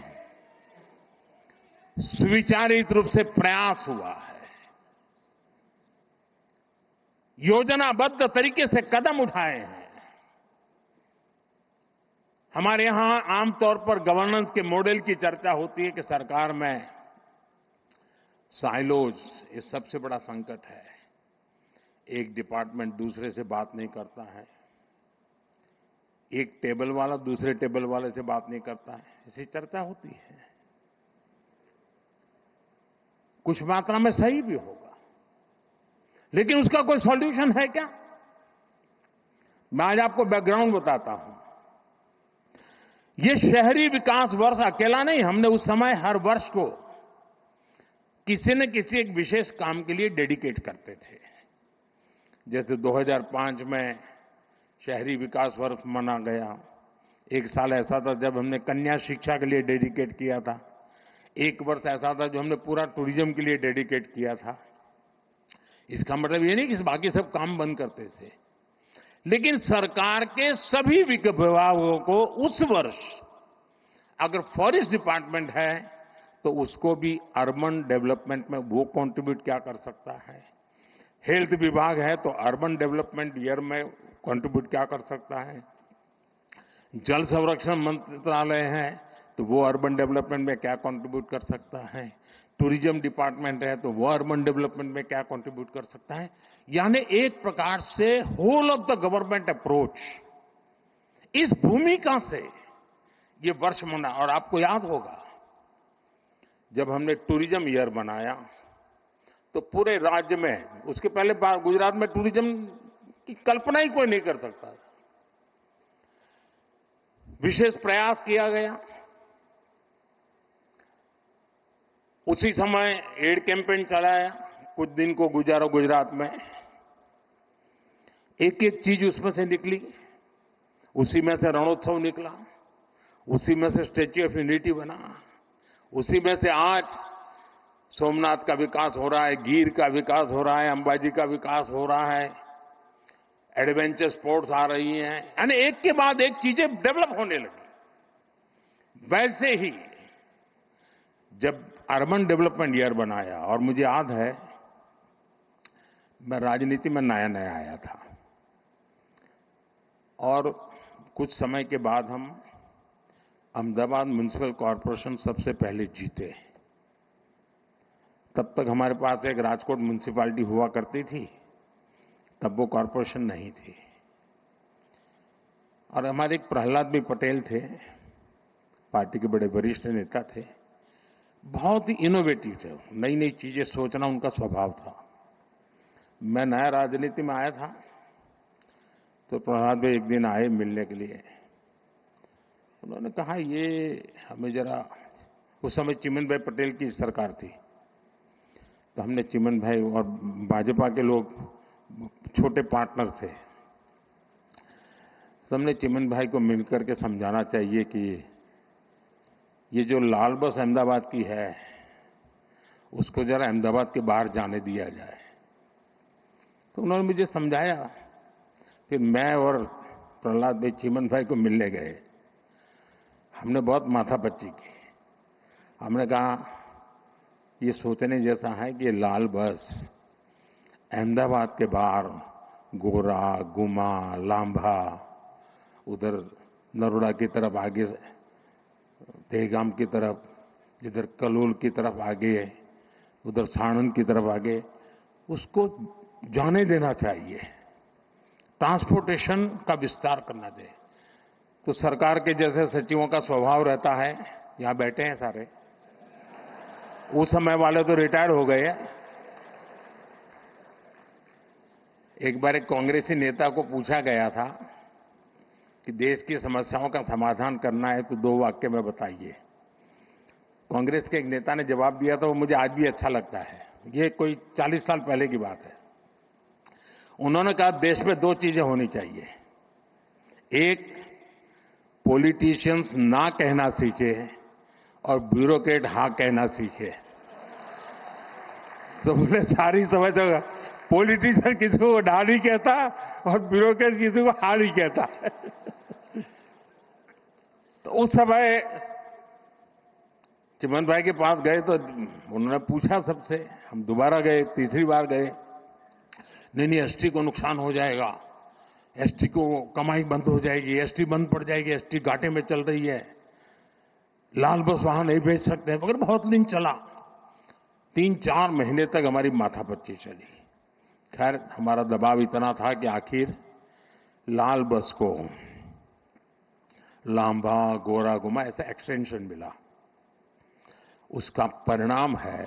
सुविचारित रूप से प्रयास हुआ है, योजनाबद्ध तरीके से कदम उठाए हैं। हमारे यहां आमतौर पर गवर्नेंस के मॉडल की चर्चा होती है कि सरकार में साइलोज, ये सबसे बड़ा संकट है। एक डिपार्टमेंट दूसरे से बात नहीं करता है, एक टेबल वाला दूसरे टेबल वाले से बात नहीं करता है, ऐसी चर्चा होती है। कुछ मात्रा में सही भी होगा, लेकिन उसका कोई सॉल्यूशन है क्या? मैं आज आपको बैकग्राउंड बताता हूं। ये शहरी विकास वर्ष अकेला नहीं, हमने उस समय हर वर्ष को किसी न किसी एक विशेष काम के लिए डेडिकेट करते थे। जैसे 2005 में शहरी विकास वर्ष मना गया। एक साल ऐसा था जब हमने कन्या शिक्षा के लिए डेडिकेट किया था। एक वर्ष ऐसा था जो हमने पूरा टूरिज्म के लिए डेडिकेट किया था। इसका मतलब ये नहीं कि बाकी सब काम बंद करते थे, लेकिन सरकार के सभी विभागों को उस वर्ष अगर फॉरेस्ट डिपार्टमेंट है तो उसको भी अर्बन डेवलपमेंट में वो कंट्रीब्यूट क्या कर सकता है, हेल्थ विभाग है तो अर्बन डेवलपमेंट ईयर में कंट्रीब्यूट क्या कर सकता है, जल संरक्षण मंत्रालय है तो वो अर्बन डेवलपमेंट में क्या कंट्रीब्यूट कर सकता है, टूरिज्म डिपार्टमेंट है तो वो अर्बन डेवलपमेंट में क्या कंट्रीब्यूट कर सकता है। यानी एक प्रकार से whole of the government approach, इस भूमिका से ये वर्ष मना। और आपको याद होगा जब हमने टूरिज्म ईयर बनाया तो पूरे राज्य में, उसके पहले गुजरात में टूरिज्म की कल्पना ही कोई नहीं कर सकता, विशेष प्रयास किया गया। उसी समय एड कैंपेन चलाया, कुछ दिन को गुजारो गुजरात में, एक एक चीज उसमें से निकली। उसी में से रणोत्सव निकला, उसी में से स्टैच्यू ऑफ यूनिटी बना, उसी में से आज सोमनाथ का विकास हो रहा है, गिर का विकास हो रहा है, अंबाजी का विकास हो रहा है, एडवेंचर स्पोर्ट्स आ रही हैं, यानी एक के बाद एक चीजें डेवलप होने लगी। वैसे ही जब अर्बन डेवलपमेंट ईयर बनाया, और मुझे याद है मैं राजनीति में नया नया आया था, और कुछ समय के बाद हम अहमदाबाद म्युनिसिपल कॉरपोरेशन सबसे पहले जीते। तब तक हमारे पास एक राजकोट म्युनिसिपैलिटी हुआ करती थी, तब वो कॉरपोरेशन नहीं थी। और हमारे एक प्रहलाद भी पटेल थे, पार्टी के बड़े वरिष्ठ नेता थे, बहुत ही इनोवेटिव थे, नई नई चीजें सोचना उनका स्वभाव था। मैं नया राजनीति में आया था तो प्रहलाद भाई एक दिन आए मिलने के लिए। उन्होंने कहा ये हमें जरा, उस समय चिमन भाई पटेल की सरकार थी, तो हमने चिमन भाई और भाजपा के लोग छोटे पार्टनर थे, तो हमने चिमन भाई को मिलकर के समझाना चाहिए कि ये जो लाल बस अहमदाबाद की है उसको जरा अहमदाबाद के बाहर जाने दिया जाए। तो उन्होंने मुझे समझाया। फिर मैं और प्रहलाद भाई चिमन भाई को मिलने गए, हमने बहुत माथापच्ची की। हमने कहा ये सोचने जैसा है कि ये लाल बस अहमदाबाद के बाहर गोरा, गुमा, लांभा, उधर नरोड़ा की तरफ आगे, देहगाम की तरफ, इधर कलोल की तरफ आगे, उधर साणंद की तरफ आगे, उसको जाने देना चाहिए, ट्रांसपोर्टेशन का विस्तार करना चाहिए। तो सरकार के जैसे सचिवों का स्वभाव रहता है, यहां बैठे हैं सारे, उस समय वाले तो रिटायर हो गए। एक बार एक कांग्रेसी नेता को पूछा गया था कि देश की समस्याओं का समाधान करना है तो 2 वाक्य में बताइए। कांग्रेस के एक नेता ने जवाब दिया था, वो मुझे आज भी अच्छा लगता है, ये कोई 40 साल पहले की बात है। उन्होंने कहा देश में 2 चीजें होनी चाहिए, एक पॉलिटिशियंस ना कहना सीखे और ब्यूरोक्रेट हाँ कहना सीखे। तो मुझे सारी समझ होगा, पॉलिटिशियन किसी को ना नहीं कहता और ब्यूरोक्रेट किसी को हाँ नहीं कहता। तो उस समय चिमन भाई के पास गए तो उन्होंने पूछा सबसे, हम दोबारा गए, तीसरी बार गए, नहीं एसटी को नुकसान हो जाएगा, एसटी को कमाई बंद हो जाएगी, एसटी बंद पड़ जाएगी, एसटी घाटे में चल रही है, लाल बस वहां नहीं भेज सकते, मगर बहुत दिन चला, 3-4 महीने तक हमारी माथापच्ची चली। खैर हमारा दबाव इतना था कि आखिर लाल बस को लांबा, गोरा, गुमा ऐसा एक्सटेंशन मिला। उसका परिणाम है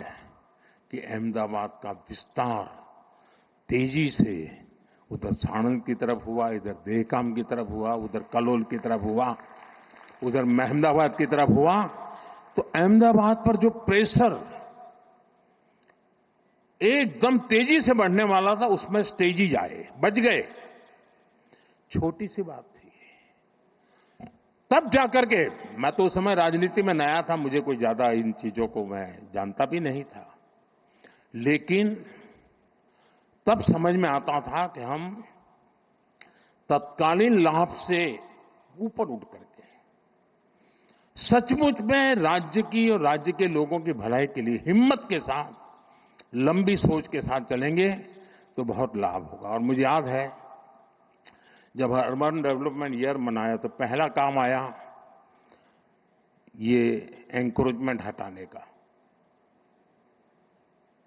कि अहमदाबाद का विस्तार तेजी से उधर साणंद की तरफ हुआ, इधर देहगाम की तरफ हुआ, उधर कलोल की तरफ हुआ, उधर अहमदाबाद की तरफ हुआ। तो अहमदाबाद पर जो प्रेशर एकदम तेजी से बढ़ने वाला था, उसमें तेजी आए, बच गए। छोटी सी बात थी। तब जाकर के, मैं तो उस समय राजनीति में नया था, मुझे कोई ज्यादा इन चीजों को मैं जानता भी नहीं था, लेकिन तब समझ में आता था कि हम तत्कालीन लाभ से ऊपर उठ करके सचमुच में राज्य की और राज्य के लोगों की भलाई के लिए हिम्मत के साथ, लंबी सोच के साथ चलेंगे तो बहुत लाभ होगा। और मुझे याद है जब अर्बन डेवलपमेंट ईयर मनाया तो पहला काम आया ये एंक्रोचमेंट हटाने का।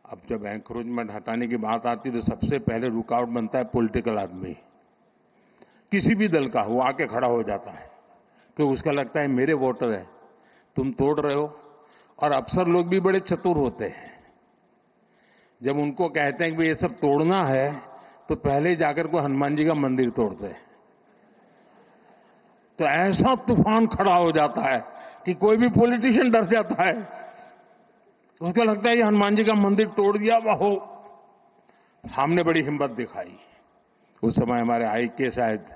अब जब एंक्रोचमेंट हटाने की बात आती तो सबसे पहले रुकावट बनता है पॉलिटिकल आदमी, किसी भी दल का वो आके खड़ा हो जाता है, क्योंकि उसका लगता है मेरे वोटर है, तुम तोड़ रहे हो। और अफसर लोग भी बड़े चतुर होते हैं। जब उनको कहते हैं कि ये सब तोड़ना है तो पहले जाकर को हनुमान जी का मंदिर तोड़ते हैं। तो ऐसा तूफान खड़ा हो जाता है कि कोई भी पॉलिटिशियन डर जाता है। उसको लगता है ये हनुमान जी का मंदिर तोड़ दिया वाहो। हमने बड़ी हिम्मत दिखाई। उस समय हमारे आईके शायद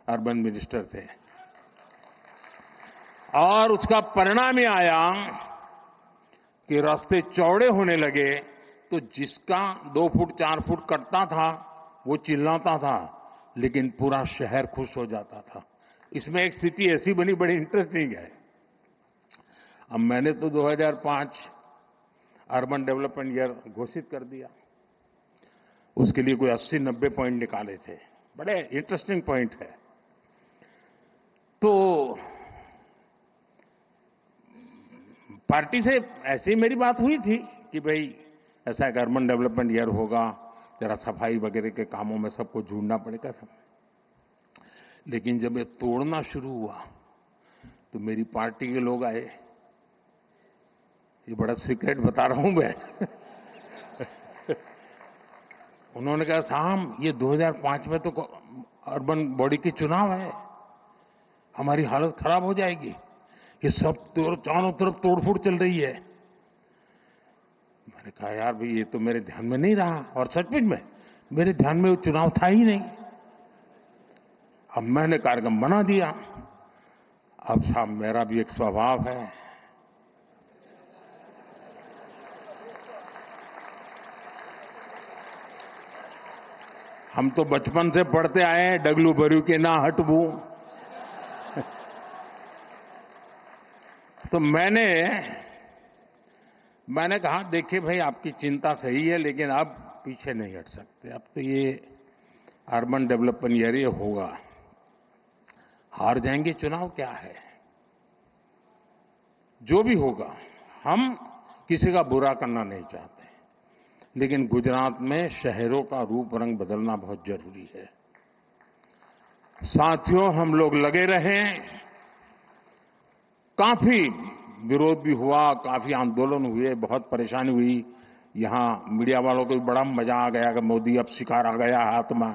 अर्बन मिनिस्टर थे और उसका परिणाम ये आया कि रास्ते चौड़े होने लगे तो जिसका 2 फुट 4 फुट कटता था वो चिल्लाता था, लेकिन पूरा शहर खुश हो जाता था। इसमें एक स्थिति ऐसी बनी, बड़ी इंटरेस्टिंग है। अब मैंने तो 2005 अर्बन डेवलपमेंट ईयर घोषित कर दिया। उसके लिए कोई 80-90 पॉइंट निकाले थे। बड़े इंटरेस्टिंग पॉइंट है। तो पार्टी से ऐसे ही मेरी बात हुई थी कि भाई ऐसा एक अर्बन डेवलपमेंट ईयर होगा, जरा सफाई वगैरह के कामों में सबको जुड़ना पड़ेगा सब। लेकिन जब ये तोड़ना शुरू हुआ तो मेरी पार्टी के लोग आए। ये बड़ा सीक्रेट बता रहा हूं मैं। उन्होंने कहा साहब ये 2005 में तो अर्बन बॉडी के चुनाव है, हमारी हालत खराब हो जाएगी। ये सब चारों तरफ तोड़फोड़ चल रही है। मैंने कहा यार भाई ये तो मेरे ध्यान में नहीं रहा। और सचमुच में मेरे ध्यान में वो चुनाव था ही नहीं। अब मैंने कार्यक्रम बना दिया। अब साहब मेरा भी एक स्वभाव है, हम तो बचपन से पढ़ते आए हैं डगलू बरू के ना हटबू। तो मैंने कहा देखिए भाई आपकी चिंता सही है, लेकिन अब पीछे नहीं हट सकते। अब तो ये अर्बन डेवलपमेंट ईयर होगा। हार जाएंगे चुनाव क्या है, जो भी होगा। हम किसी का बुरा करना नहीं चाहते, लेकिन गुजरात में शहरों का रूप रंग बदलना बहुत जरूरी है। साथियों हम लोग लगे रहे, काफी विरोध भी हुआ, काफी आंदोलन हुए, बहुत परेशानी हुई। यहां मीडिया वालों को भी बड़ा मजा आ गया कि मोदी अब शिकार आ गया हाथ में,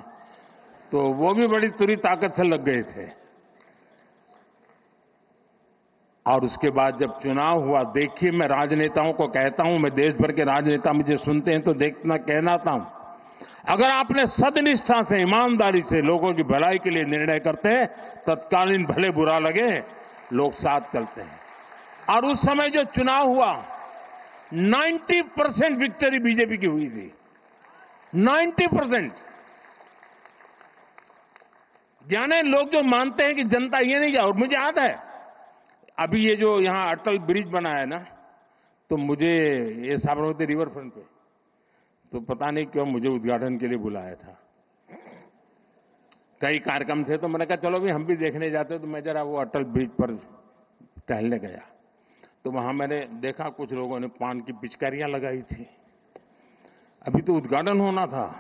तो वो भी बड़ी तुरी ताकत से लग गए थे। और उसके बाद जब चुनाव हुआ, देखिए मैं राजनेताओं को कहता हूं, मैं देश भर के राजनेता मुझे सुनते हैं तो देखना कहना था, अगर आपने सदनिष्ठा से ईमानदारी से लोगों की भलाई के लिए निर्णय करते, तत्कालीन भले बुरा लगे लोग साथ चलते हैं। और उस समय जो चुनाव हुआ 90% विक्ट्री बीजेपी की हुई थी। 90%। यानी लोग जो मानते हैं कि जनता ये नहीं जा। और मुझे याद है अभी ये जो यहां अटल ब्रिज बना है ना, तो मुझे ये साबरमती रिवर फ्रंट पे, तो पता नहीं क्यों मुझे उद्घाटन के लिए बुलाया था। कई कार्यक्रम थे तो मैंने कहा चलो भी हम भी देखने जाते, तो मैं जरा वो अटल ब्रिज पर टहलने गया। तो वहां मैंने देखा कुछ लोगों ने पान की पिचकारियां लगाई थी। अभी तो उद्घाटन होना था,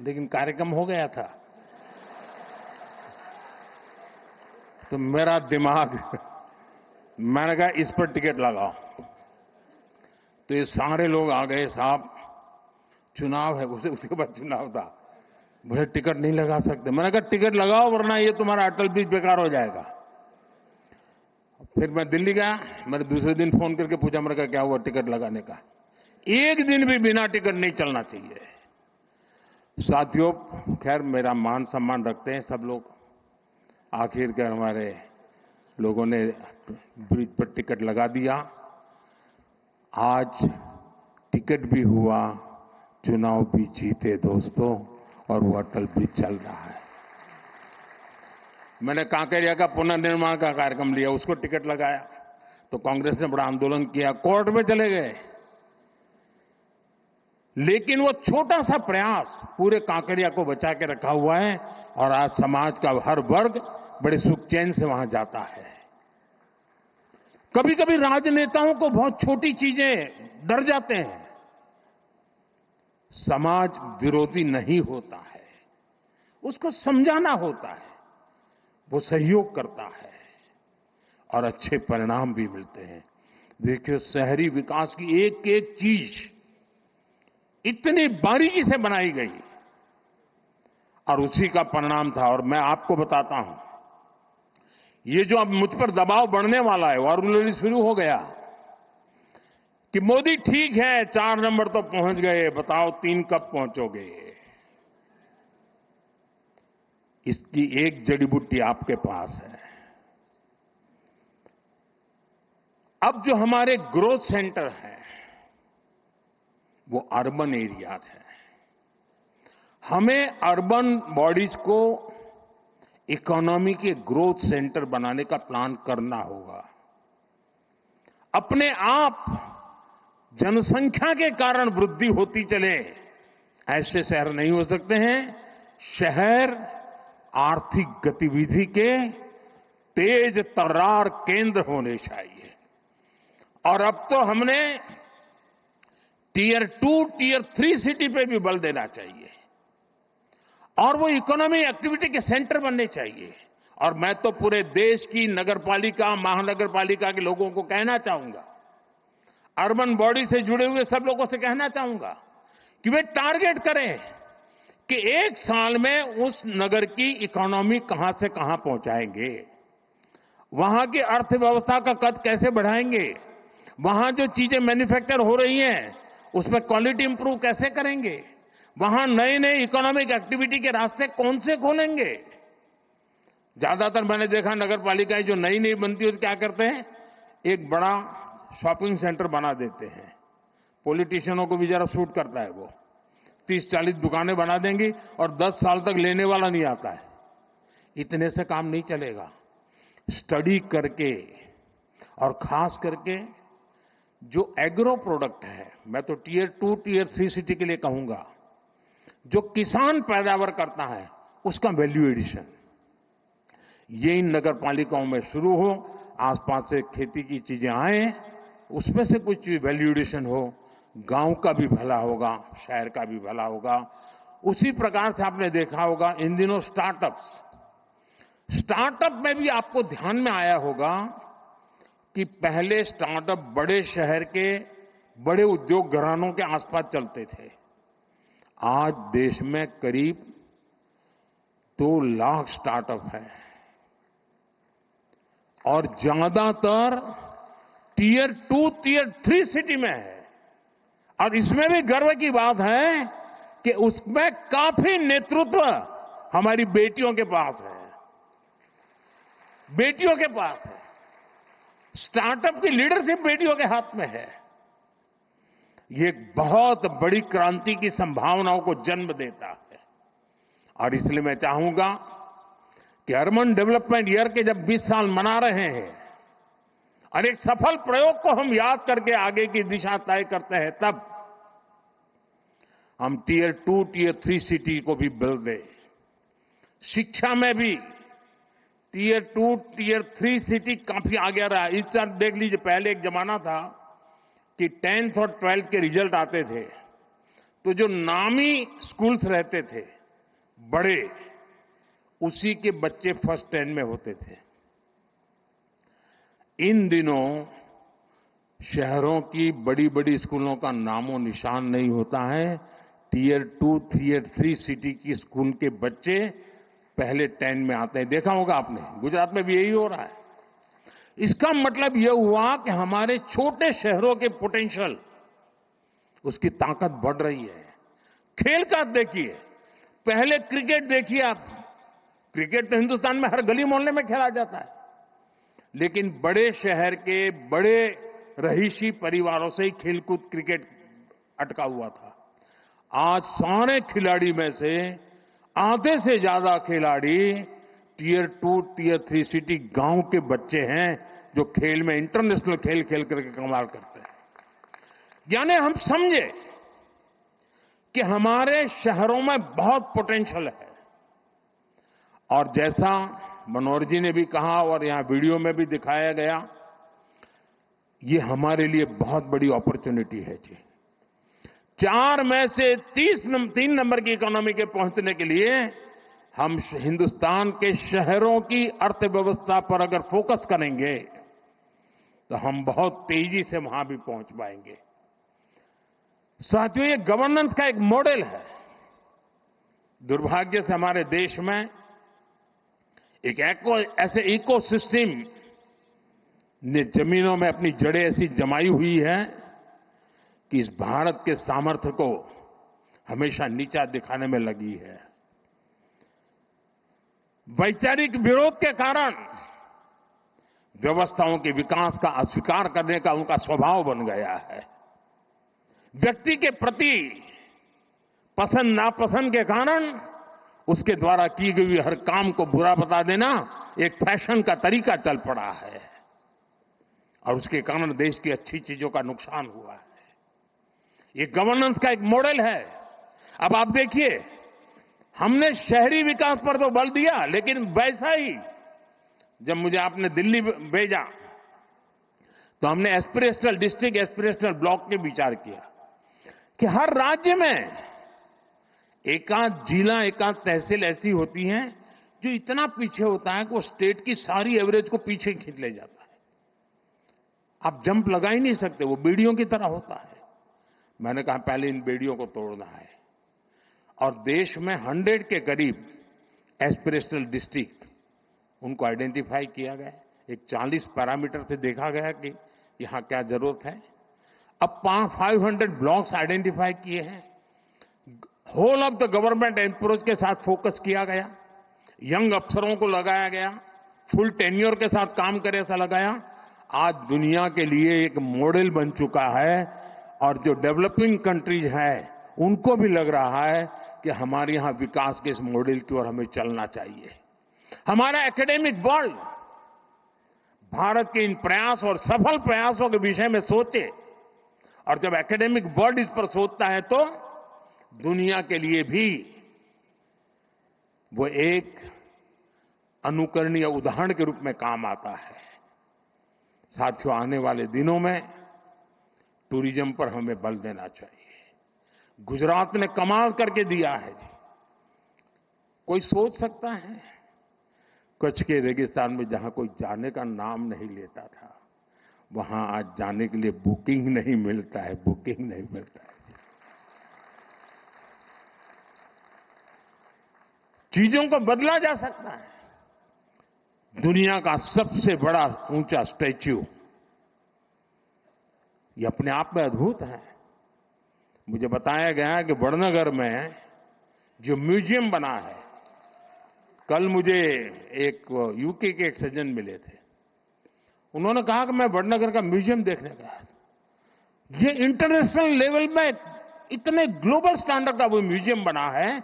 लेकिन कार्यक्रम हो गया था। तो मेरा दिमाग, मैंने कहा इस पर टिकट लगाओ। तो ये सारे लोग आ गए, साहब चुनाव है। उसके बाद चुनाव था, बोले टिकट नहीं लगा सकते। मैंने कहा टिकट लगाओ वरना ये तुम्हारा अटल ब्रिज बेकार हो जाएगा। फिर मैं दिल्ली गया, मैंने दूसरे दिन फोन करके पूछा, मैंने कहा क्या हुआ टिकट लगाने का। एक दिन भी बिना टिकट नहीं चलना चाहिए। साथियों खैर मेरा मान सम्मान रखते हैं सब लोग। आखिरकार हमारे लोगों ने ब्रिज पर टिकट लगा दिया। आज टिकट भी हुआ, चुनाव भी जीते दोस्तों, और वो अटल ब्रिज चल रहा है। मैंने कांकेरिया का पुनर्निर्माण का कार्यक्रम लिया, उसको टिकट लगाया, तो कांग्रेस ने बड़ा आंदोलन किया, कोर्ट में चले गए। लेकिन वो छोटा सा प्रयास पूरे कांकेरिया को बचा के रखा हुआ है, और आज समाज का हर वर्ग बड़े सुख चैन से वहां जाता है। कभी कभी राजनेताओं को बहुत छोटी चीजें डर जाते हैं। समाज विरोधी नहीं होता है, उसको समझाना होता है, वो सहयोग करता है और अच्छे परिणाम भी मिलते हैं। देखिए, शहरी विकास की एक एक चीज इतनी बारीकी से बनाई गई और उसी का परिणाम था। और मैं आपको बताता हूं, ये जो अब मुझ पर दबाव बढ़ने वाला है, ऑलरेडी शुरू हो गया कि मोदी ठीक है 4 नंबर तो पहुंच गए, बताओ 3 कब पहुंचोगे। इसकी एक जड़ी बूटी आपके पास है। अब जो हमारे ग्रोथ सेंटर हैं वो अर्बन एरियाज है। हमें अर्बन बॉडीज को इकोनॉमी के ग्रोथ सेंटर बनाने का प्लान करना होगा। अपने आप जनसंख्या के कारण वृद्धि होती चले, ऐसे शहर नहीं हो सकते हैं। शहर आर्थिक गतिविधि के तेज तर्रार केंद्र होने चाहिए। और अब तो हमने टियर 2, टियर 3 सिटी पे भी बल देना चाहिए और वो इकोनॉमी एक्टिविटी के सेंटर बनने चाहिए। और मैं तो पूरे देश की नगरपालिका, महानगरपालिका के लोगों को कहना चाहूंगा, अर्बन बॉडी से जुड़े हुए सब लोगों से कहना चाहूंगा कि वे टारगेट करें कि 1 साल में उस नगर की इकोनॉमी कहां से कहां पहुंचाएंगे, वहां की अर्थव्यवस्था का कद कैसे बढ़ाएंगे, वहां जो चीजें मैन्युफैक्चर हो रही हैं उसमें क्वालिटी इंप्रूव कैसे करेंगे, वहां नए नए इकोनॉमिक एक्टिविटी के रास्ते कौन से खोलेंगे। ज्यादातर मैंने देखा नगर पालिकाएं जो नई नई बनती है तो क्या करते हैं, एक बड़ा शॉपिंग सेंटर बना देते हैं। पॉलिटिशियनों को भी जरा सूट करता है, वो 30-40 दुकानें बना देंगी और 10 साल तक लेने वाला नहीं आता है। इतने से काम नहीं चलेगा। स्टडी करके और खास करके जो एग्रो प्रोडक्ट है, मैं तो टियर 2, टियर 3 सिटी के लिए कहूंगा, जो किसान पैदावार करता है उसका वैल्यू एडिशन ये इन नगर पालिकाओं में शुरू हो। आसपास से खेती की चीजें आए, उसमें से कुछ वैल्यू एडिशन हो, गांव का भी भला होगा, शहर का भी भला होगा। उसी प्रकार से आपने देखा होगा इन दिनों स्टार्टअप में भी आपको ध्यान में आया होगा कि पहले स्टार्टअप बड़े शहर के बड़े उद्योग घरानों के आसपास चलते थे। आज देश में करीब 2 लाख स्टार्टअप है और ज्यादातर टियर 2, टियर 3 सिटी में है। और इसमें भी गर्व की बात है कि उसमें काफी नेतृत्व हमारी बेटियों के पास है। बेटियों के पास है। स्टार्टअप की लीडरशिप बेटियों के हाथ में है। ये एक बहुत बड़ी क्रांति की संभावनाओं को जन्म देता है। और इसलिए मैं चाहूंगा कि अर्बन डेवलपमेंट ईयर के जब 20 साल मना रहे हैं और एक सफल प्रयोग को हम याद करके आगे की दिशा तय करते हैं, तब हम टियर 2, टियर 3 सिटी को भी बल दें। शिक्षा में भी टियर 2, टियर 3 सिटी काफी आगे रहा है। इस साल देख लीजिए, पहले एक जमाना था कि 10th और 12th के रिजल्ट आते थे तो जो नामी स्कूल्स रहते थे बड़े, उसी के बच्चे फर्स्ट 10 में होते थे। इन दिनों शहरों की बड़ी बड़ी स्कूलों का नामो निशान नहीं होता है। टियर 2, टियर 3 सिटी की स्कूल के बच्चे पहले 10 में आते हैं। देखा होगा आपने, गुजरात में भी यही हो रहा है। इसका मतलब यह हुआ कि हमारे छोटे शहरों के पोटेंशियल, उसकी ताकत बढ़ रही है। खेल का देखिए, पहले क्रिकेट देखिए आप, क्रिकेट तो हिंदुस्तान में हर गली मोहल्ले में खेला जाता है, लेकिन बड़े शहर के बड़े रहीशी परिवारों से ही खेलकूद क्रिकेट अटका हुआ था। आज सारे खिलाड़ी में से आधे से ज्यादा खिलाड़ी टियर 2, टियर 3 सिटी गांव के बच्चे हैं जो खेल में इंटरनेशनल खेल खेल करके कमाल करते हैं। यानी हम समझे कि हमारे शहरों में बहुत पोटेंशियल है। और जैसा मनोहर जी ने भी कहा और यहां वीडियो में भी दिखाया गया, ये हमारे लिए बहुत बड़ी अपॉर्चुनिटी है जी। 4 में से 3 नंबर की इकोनॉमी के पहुंचने के लिए हम हिंदुस्तान के शहरों की अर्थव्यवस्था पर अगर फोकस करेंगे तो हम बहुत तेजी से वहां भी पहुंच पाएंगे। साथियों, ये गवर्नेंस का एक मॉडल है। दुर्भाग्य से हमारे देश में एक ऐसे इकोसिस्टम ने जमीनों में अपनी जड़ें ऐसी जमाई हुई है कि इस भारत के सामर्थ्य को हमेशा नीचा दिखाने में लगी है। वैचारिक विरोध के कारण व्यवस्थाओं के विकास का अस्वीकार करने का उनका स्वभाव बन गया है। व्यक्ति के प्रति पसंद नापसंद के कारण उसके द्वारा की गई हर काम को बुरा बता देना एक फैशन का तरीका चल पड़ा है और उसके कारण देश की अच्छी चीजों का नुकसान हुआ है। ये गवर्नेंस का एक मॉडल है। अब आप देखिए, हमने शहरी विकास पर तो बल दिया, लेकिन वैसा ही जब मुझे आपने दिल्ली भेजा तो हमने एस्पिरेशनल डिस्ट्रिक्ट, एस्पिरेशनल ब्लॉक के विचार किया कि हर राज्य में एकाध जिला, एकाध तहसील ऐसी होती हैं जो इतना पीछे होता है कि वो स्टेट की सारी एवरेज को पीछे खींच ले जाता है। आप जंप लगा ही नहीं सकते, वो बेड़ियों की तरह होता है। मैंने कहा पहले इन बेड़ियों को तोड़ना है और देश में 100 के करीब एस्पिरेशनल डिस्ट्रिक्ट उनको आइडेंटिफाई किया गया। एक 40 पैरामीटर से देखा गया कि यहां क्या जरूरत है। अब 500 ब्लॉक्स आइडेंटिफाई किए हैं। Whole of the government approach के साथ फोकस किया गया, यंग अफसरों को लगाया गया, फुल टेन्योर के साथ काम करे ऐसा लगाया। आज दुनिया के लिए एक मॉडल बन चुका है और जो डेवलपिंग कंट्रीज हैं उनको भी लग रहा है कि हमारे यहां विकास के इस मॉडल की ओर हमें चलना चाहिए। हमारा एकेडमिक वर्ल्ड भारत के इन प्रयास और सफल प्रयासों के विषय में सोचे और जब एकेडमिक वर्ल्ड इस पर सोचता है तो दुनिया के लिए भी वो एक अनुकरणीय उदाहरण के रूप में काम आता है। साथियों, आने वाले दिनों में टूरिज्म पर हमें बल देना चाहिए। गुजरात ने कमाल करके दिया है जी। कोई सोच सकता है कच्छ के रेगिस्तान में जहां कोई जाने का नाम नहीं लेता था, वहां आज जाने के लिए बुकिंग नहीं मिलता है, बुकिंग नहीं मिलता है। चीजों को बदला जा सकता है। दुनिया का सबसे बड़ा ऊंचा स्टैच्यू, ये अपने आप में अद्भुत है। मुझे बताया गया कि वडनगर में जो म्यूजियम बना है, कल मुझे एक यूके के एक सज्जन मिले थे, उन्होंने कहा कि मैं वडनगर का म्यूजियम देखने गया। ये इंटरनेशनल लेवल में इतने ग्लोबल स्टैंडर्ड का वो म्यूजियम बना है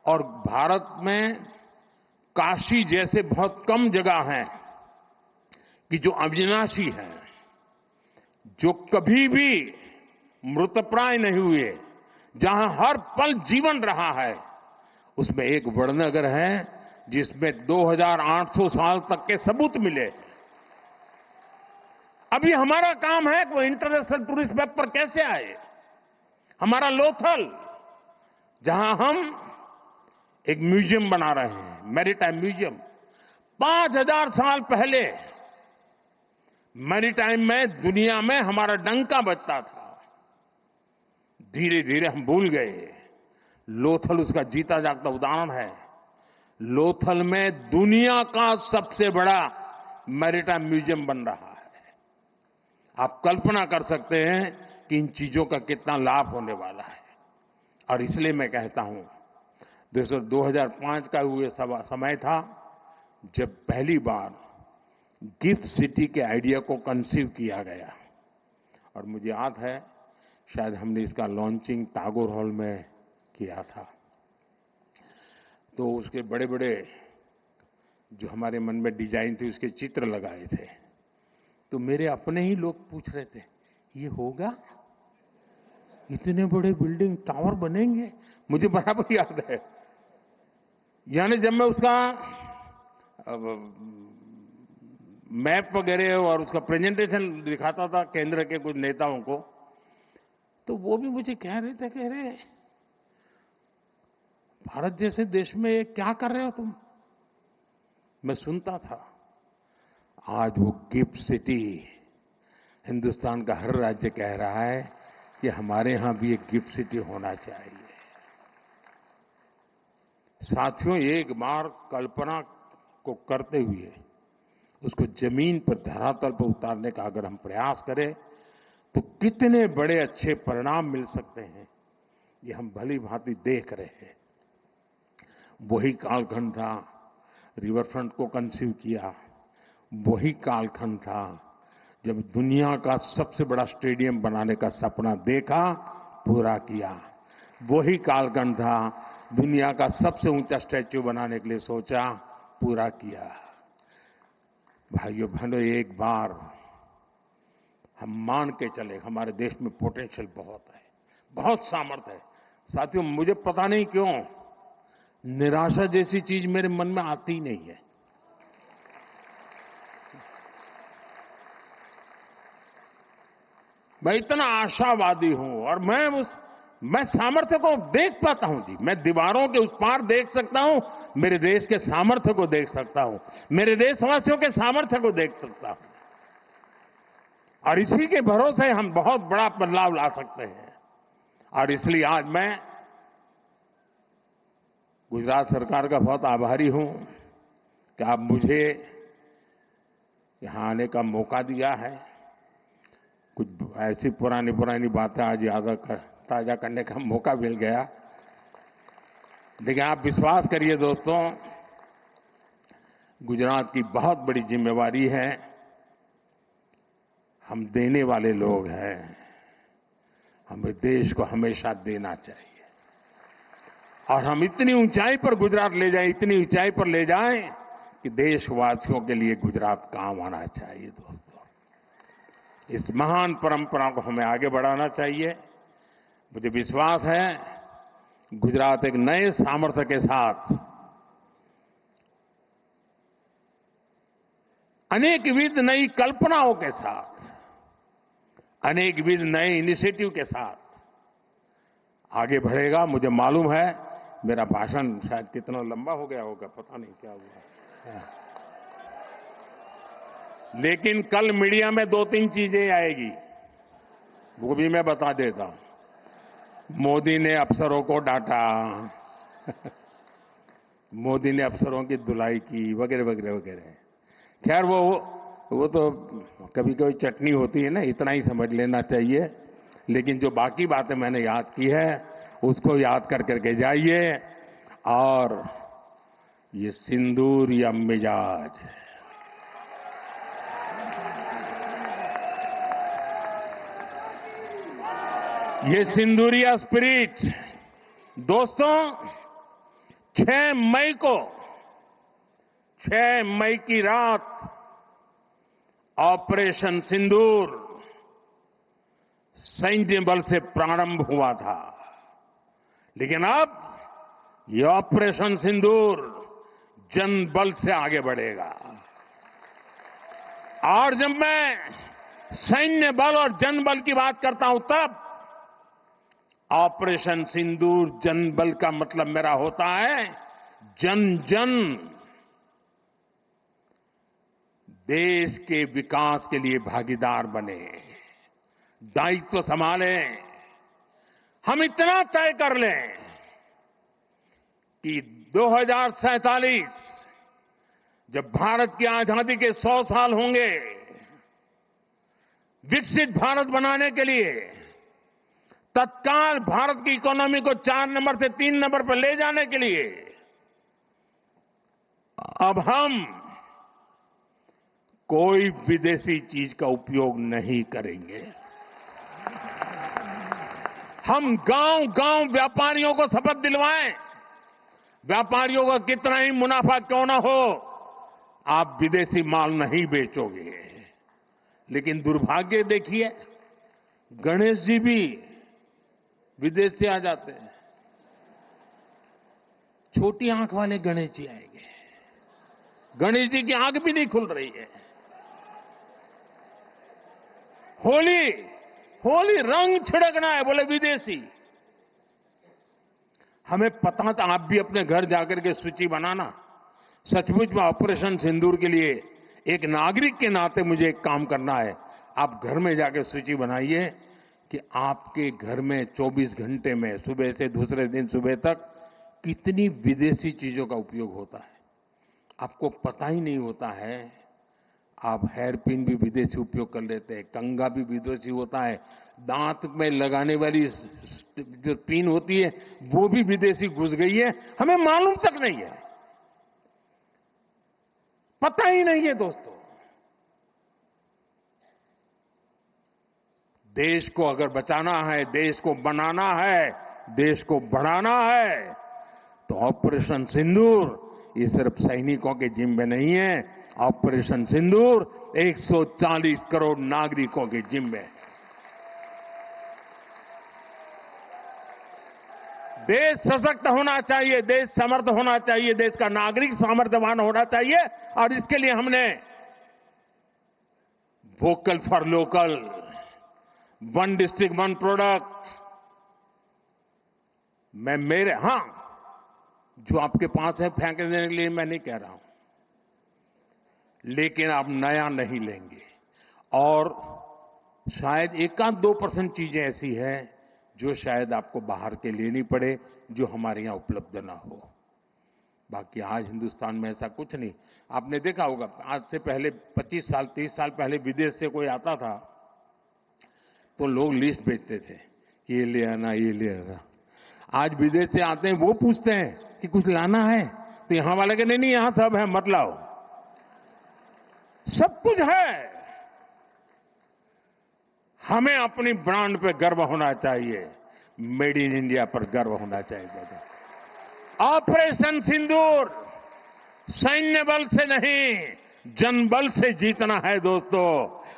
और भारत में काशी जैसे बहुत कम जगह हैं कि जो अविनाशी हैं, जो कभी भी मृतप्राय नहीं हुए, जहां हर पल जीवन रहा है, उसमें एक वडनगर है जिसमें 2800 साल तक के सबूत मिले। अभी हमारा काम है कि वो इंटरनेशनल टूरिस्ट मैप पर कैसे आए। हमारा लोथल, जहां हम एक म्यूजियम बना रहे हैं, मैरीटाइम म्यूजियम, 5000 साल पहले मैरीटाइम में दुनिया में हमारा डंका बजता था। धीरे धीरे हम भूल गए। लोथल उसका जीता जागता उदाहरण है। लोथल में दुनिया का सबसे बड़ा मैरीटाइम म्यूजियम बन रहा है। आप कल्पना कर सकते हैं कि इन चीजों का कितना लाभ होने वाला है। और इसलिए मैं कहता हूं, 2005 का हुए समय था जब पहली बार गिफ्ट सिटी के आइडिया को कंसीव किया गया और मुझे याद है शायद हमने इसका लॉन्चिंग टैगोर हॉल में किया था। तो उसके बड़े बड़े जो हमारे मन में डिजाइन थी उसके चित्र लगाए थे। तो मेरे अपने ही लोग पूछ रहे थे, ये होगा? इतने बड़े बिल्डिंग टावर बनेंगे? मुझे बराबर याद है। यानी जब मैं उसका मैप वगैरह और उसका प्रेजेंटेशन दिखाता था केंद्र के कुछ नेताओं को, तो वो भी मुझे कह रहे भारत जैसे देश में क्या कर रहे हो तुम? मैं सुनता था। आज वो गिफ्ट सिटी हिंदुस्तान का हर राज्य कह रहा है कि हमारे यहां भी एक गिफ्ट सिटी होना चाहिए। साथियों, एक बार कल्पना को करते हुए उसको जमीन पर, धरातल पर उतारने का अगर हम प्रयास करें तो कितने बड़े अच्छे परिणाम मिल सकते हैं, ये हम भली भांति देख रहे हैं। वही कालखंड था, रिवर फ्रंट को कंसीव किया। वही कालखंड था जब दुनिया का सबसे बड़ा स्टेडियम बनाने का सपना देखा, पूरा किया। वही कालखंड था दुनिया का सबसे ऊंचा स्टैच्यू बनाने के लिए सोचा, पूरा किया। भाइयों बहनों, एक बार हम मान के चले, हमारे देश में पोटेंशियल बहुत है, बहुत सामर्थ्य है। साथियों, मुझे पता नहीं क्यों निराशा जैसी चीज मेरे मन में आती ही नहीं है। मैं इतना आशावादी हूं और मैं सामर्थ्य को देख पाता हूं जी। मैं दीवारों के उस पार देख सकता हूं, मेरे देश के सामर्थ्य को देख सकता हूं, मेरे देशवासियों के सामर्थ्य को देख सकता हूं, और इसी के भरोसे हम बहुत बड़ा बदलाव ला सकते हैं। और इसलिए आज मैं गुजरात सरकार का बहुत आभारी हूं कि आप मुझे यहां आने का मौका दिया है। कुछ ऐसी पुरानी बातें आज ताजा करने का मौका मिल गया। लेकिन आप विश्वास करिए दोस्तों, गुजरात की बहुत बड़ी जिम्मेवारी है। हम देने वाले लोग हैं, हमें देश को हमेशा देना चाहिए, और हम इतनी ऊंचाई पर गुजरात ले जाएं, इतनी ऊंचाई पर ले जाएं कि देशवासियों के लिए गुजरात काम आना चाहिए। दोस्तों, इस महान परंपरा को हमें आगे बढ़ाना चाहिए। मुझे विश्वास है गुजरात एक नए सामर्थ्य के साथ, अनेकविध नई कल्पनाओं के साथ, अनेकविध नए इनिशिएटिव के साथ आगे बढ़ेगा। मुझे मालूम है मेरा भाषण शायद कितना लंबा हो गया होगा, पता नहीं क्या हुआ, लेकिन कल मीडिया में 2-3 चीजें आएगी, वो भी मैं बता देता हूं। मोदी ने अफसरों को डांटा, मोदी ने अफसरों की धुलाई की, वगैरह वगैरह वगैरह। खैर वो तो कभी कभी चटनी होती है ना, इतना ही समझ लेना चाहिए। लेकिन जो बाकी बातें मैंने याद की है उसको याद कर करके जाइए। और ये सिंदूर या मिजाज, ये सिंदूरिया स्पिरिट, दोस्तों 6 मई की रात ऑपरेशन सिंदूर सैन्य बल से प्रारंभ हुआ था, लेकिन अब ये ऑपरेशन सिंदूर जन बल से आगे बढ़ेगा। और जब मैं सैन्य बल और जन बल की बात करता हूं, तब ऑपरेशन सिंदूर जन बल का मतलब मेरा होता है जन जन देश के विकास के लिए भागीदार बने, दायित्व संभालें। हम इतना तय कर लें कि 2047 जब भारत की आजादी के 100 साल होंगे, विकसित भारत बनाने के लिए तत्काल भारत की इकोनॉमी को 4 नंबर से 3 नंबर पर ले जाने के लिए अब हम कोई विदेशी चीज का उपयोग नहीं करेंगे। हम गांव-गांव व्यापारियों को शपथ दिलवाएं, व्यापारियों का कितना ही मुनाफा क्यों ना हो, आप विदेशी माल नहीं बेचोगे। लेकिन दुर्भाग्य देखिए, गणेश जी भी विदेश से आ जाते हैं। छोटी आंख वाले गणेश जी आएंगे, गणेश जी की आंख भी नहीं खुल रही है। होली रंग छिड़कना है, बोले विदेशी। हमें पता था, आप भी अपने घर जाकर के सूची बनाना। सचमुच में ऑपरेशन सिंदूर के लिए एक नागरिक के नाते मुझे एक काम करना है। आप घर में जाके सूची बनाइए कि आपके घर में 24 घंटे में सुबह से दूसरे दिन सुबह तक कितनी विदेशी चीजों का उपयोग होता है। आपको पता ही नहीं होता है। आप हेयर पिन भी विदेशी उपयोग कर लेते हैं, कंघा भी विदेशी होता है, दांत में लगाने वाली जो पिन होती है वो भी विदेशी घुस गई है, हमें मालूम तक नहीं है, पता ही नहीं है। दोस्तों, देश को अगर बचाना है, देश को बनाना है, देश को बढ़ाना है, तो ऑपरेशन सिंदूर ये सिर्फ सैनिकों के जिम्मे नहीं है। ऑपरेशन सिंदूर 140 करोड़ नागरिकों के जिम्मे है। देश सशक्त होना चाहिए, देश समर्थ होना चाहिए, देश का नागरिक सामर्थ्यवान होना चाहिए, और इसके लिए हमने vocal for local, one district one product, मैं मेरे जो आपके पास है फेंक देने के लिए मैं नहीं कह रहा हूं, लेकिन आप नया नहीं लेंगे। और शायद 1-2% चीजें ऐसी हैं जो शायद आपको बाहर के लेनी पड़े, जो हमारे यहां उपलब्ध ना हो। बाकी आज हिंदुस्तान में ऐसा कुछ नहीं। आपने देखा होगा, आज से पहले 25 साल 30 साल पहले विदेश से कोई आता था तो लोग लिस्ट भेजते थे कि ये ले आना, ये ले आना। आज विदेश से आते हैं, वो पूछते हैं कि कुछ लाना है, तो यहां वाले के नहीं, यहां सब है, मत लाओ, सब कुछ है। हमें अपनी ब्रांड पे गर्व होना चाहिए, मेड इन इंडिया पर गर्व होना चाहिए। ऑपरेशन सिंदूर सैन्य बल से नहीं, जनबल से जीतना है दोस्तों।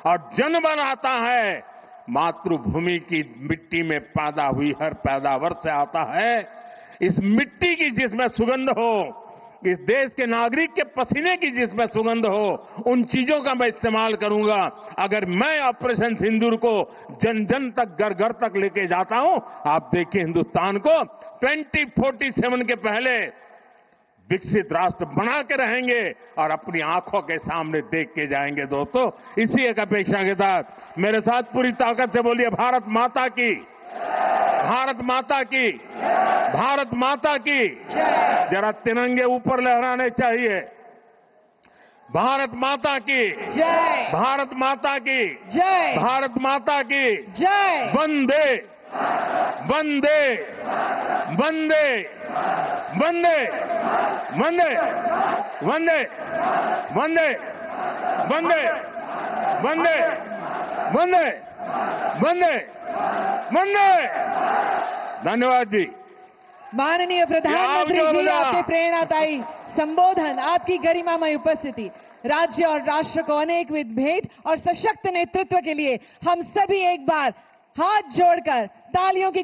और जनबल आता है मातृभूमि की मिट्टी में पैदा हुई हर पैदावार से आता है। इस मिट्टी की जिसमें सुगंध हो, इस देश के नागरिक के पसीने की जिसमें सुगंध हो, उन चीजों का मैं इस्तेमाल करूंगा। अगर मैं ऑपरेशन सिंदूर को जन जन तक, घर घर तक लेके जाता हूं, आप देखिए हिंदुस्तान को 2047 के पहले विकसित राष्ट्र बना के रहेंगे और अपनी आंखों के सामने देख के जाएंगे। दोस्तों, इसी एक अपेक्षा के साथ मेरे साथ पूरी ताकत से बोलिए, भारत माता की, भारत माता की, भारत माता की। जरा तिरंगे ऊपर लहराने चाहिए। भारत माता की जय, भारत माता की जय, भारत माता की जय। वंदे वंदे वंदे वंदे वंदे वंदे वंदे वंदे वंदे वंदे वंदे वंदे। धन्यवाद जी। माननीय प्रधानमंत्री जी, आपके प्रेरणादायी संबोधन, आपकी गरिमामय उपस्थिति, राज्य और राष्ट्र को अनेकविध भेंट और सशक्त नेतृत्व के लिए हम सभी एक बार हाथ जोड़कर तालियों की